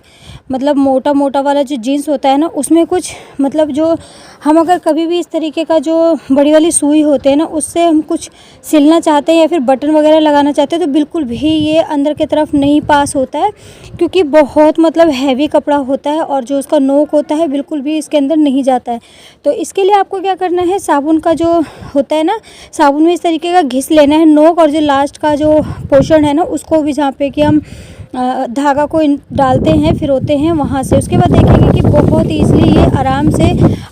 मतलब मोटा मोटा वाला जो जीन्स होता है ना उसमें कुछ मतलब जो हम अगर कभी भी इस तरीके का जो बड़ी वाली सुई होते हैं ना उससे हम कुछ सिलना चाहते हैं या फिर बटन वगैरह लगाना चाहते हैं तो बिल्कुल भी ये अंदर की तरफ नहीं पास होता है, क्योंकि बहुत मतलब हैवी कपड़ा होता है और जो उसका नोक होता है बिल्कुल भी इसके अंदर नहीं जाता है। तो इसके लिए आपको क्या करना है, साबुन का जो होता है ना साबुन में इस तरीके का घिस लेना है नोक और जो लास्ट का जो पोर्शन है ना उसको भी जहाँ पे कि हम धागा को डालते हैं फिरोते हैं वहाँ से। उसके बाद देखेंगे कि बहुत ईज़िली ये आराम से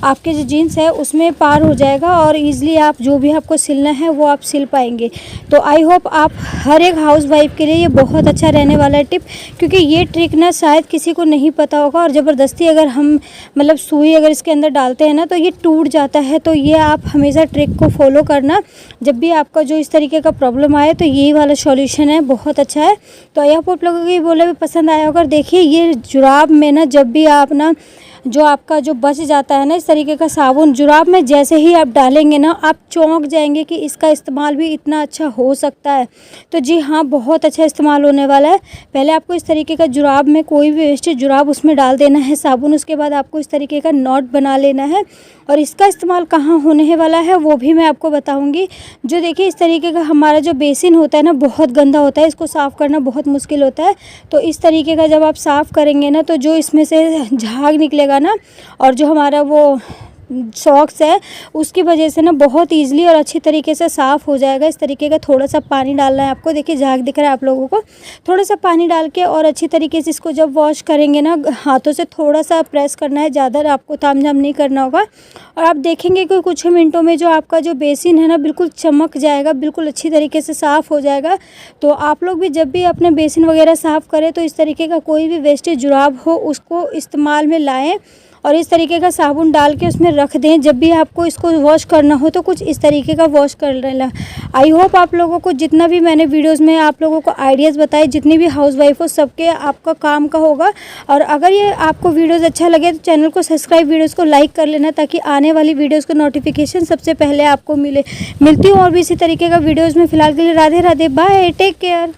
आपके जो जीन्स है उसमें पार हो जाएगा और ईज़िली आप जो भी आपको सिलना है वो आप सिल पाएंगे। तो आई होप आप हर एक हाउस वाइफ के लिए ये बहुत अच्छा रहने वाला है टिप, क्योंकि ये ट्रिक ना शायद किसी को नहीं पता होगा और ज़बरदस्ती अगर हम मतलब सुई अगर इसके अंदर डालते हैं ना तो ये टूट जाता है। तो ये आप हमेशा ट्रिक को फॉलो करना, जब भी आपका जो इस तरीके का प्रॉब्लम आए तो यही वाला सॉल्यूशन है, बहुत अच्छा है। तो आई होप आप लोगों को ये बोला भी पसंद आया होगा। देखिए ये जुराब में ना जब भी आप ना जो आपका जो बच जाता है ना इस तरीके का साबुन जुराब में जैसे ही आप डालेंगे ना आप चौंक जाएंगे कि इसका इस्तेमाल भी इतना अच्छा हो सकता है। तो जी हाँ, बहुत अच्छा इस्तेमाल होने वाला है। पहले आपको इस तरीके का जुराब में कोई भी वेस्टेज जुराब उसमें डाल देना है साबुन, उसके बाद आपको इस तरीके का नॉट बना लेना है और इसका इस्तेमाल कहाँ होने वाला है वो भी मैं आपको बताऊँगी। जो देखिए इस तरीके का हमारा जो बेसिन होता है ना बहुत गंदा होता है, इसको साफ़ करना बहुत मुश्किल होता है। तो इस तरीके का जब आप साफ़ करेंगे ना तो जो इसमें से झाग निकलेगा ना और जो हमारा वो सॉक्स है उसकी वजह से ना बहुत ईजिली और अच्छी तरीके से साफ़ हो जाएगा। इस तरीके का थोड़ा सा पानी डालना है आपको, देखिए झाग दिख रहा है आप लोगों को, थोड़ा सा पानी डाल के और अच्छी तरीके से इसको जब वॉश करेंगे ना हाथों से थोड़ा सा प्रेस करना है, ज़्यादा आपको तामझाम नहीं करना होगा। और आप देखेंगे कि कुछ मिनटों में जो आपका जो बेसिन है ना बिल्कुल चमक जाएगा, बिल्कुल अच्छी तरीके से साफ़ हो जाएगा। तो आप लोग भी जब भी अपने बेसिन वगैरह साफ़ करें तो इस तरीके का कोई भी वेस्टेज जुराब हो उसको इस्तेमाल में लाएँ और इस तरीके का साबुन डाल के उसमें रख दें। जब भी आपको इसको वॉश करना हो तो कुछ इस तरीके का वॉश कर लेना। आई होप आप लोगों को जितना भी मैंने वीडियोस में आप लोगों को आइडियाज़ बताए, जितनी भी हाउसवाइफ हो सबके आपका काम का होगा। और अगर ये आपको वीडियोस अच्छा लगे तो चैनल को सब्सक्राइब, वीडियोज़ को लाइक कर लेना ताकि आने वाली वीडियोज़ का नोटिफिकेशन सबसे पहले आपको मिलती हूँ। और भी इसी तरीके का वीडियोज़ में फ़िलहाल के लिए Radhe Radhe, bye, take care.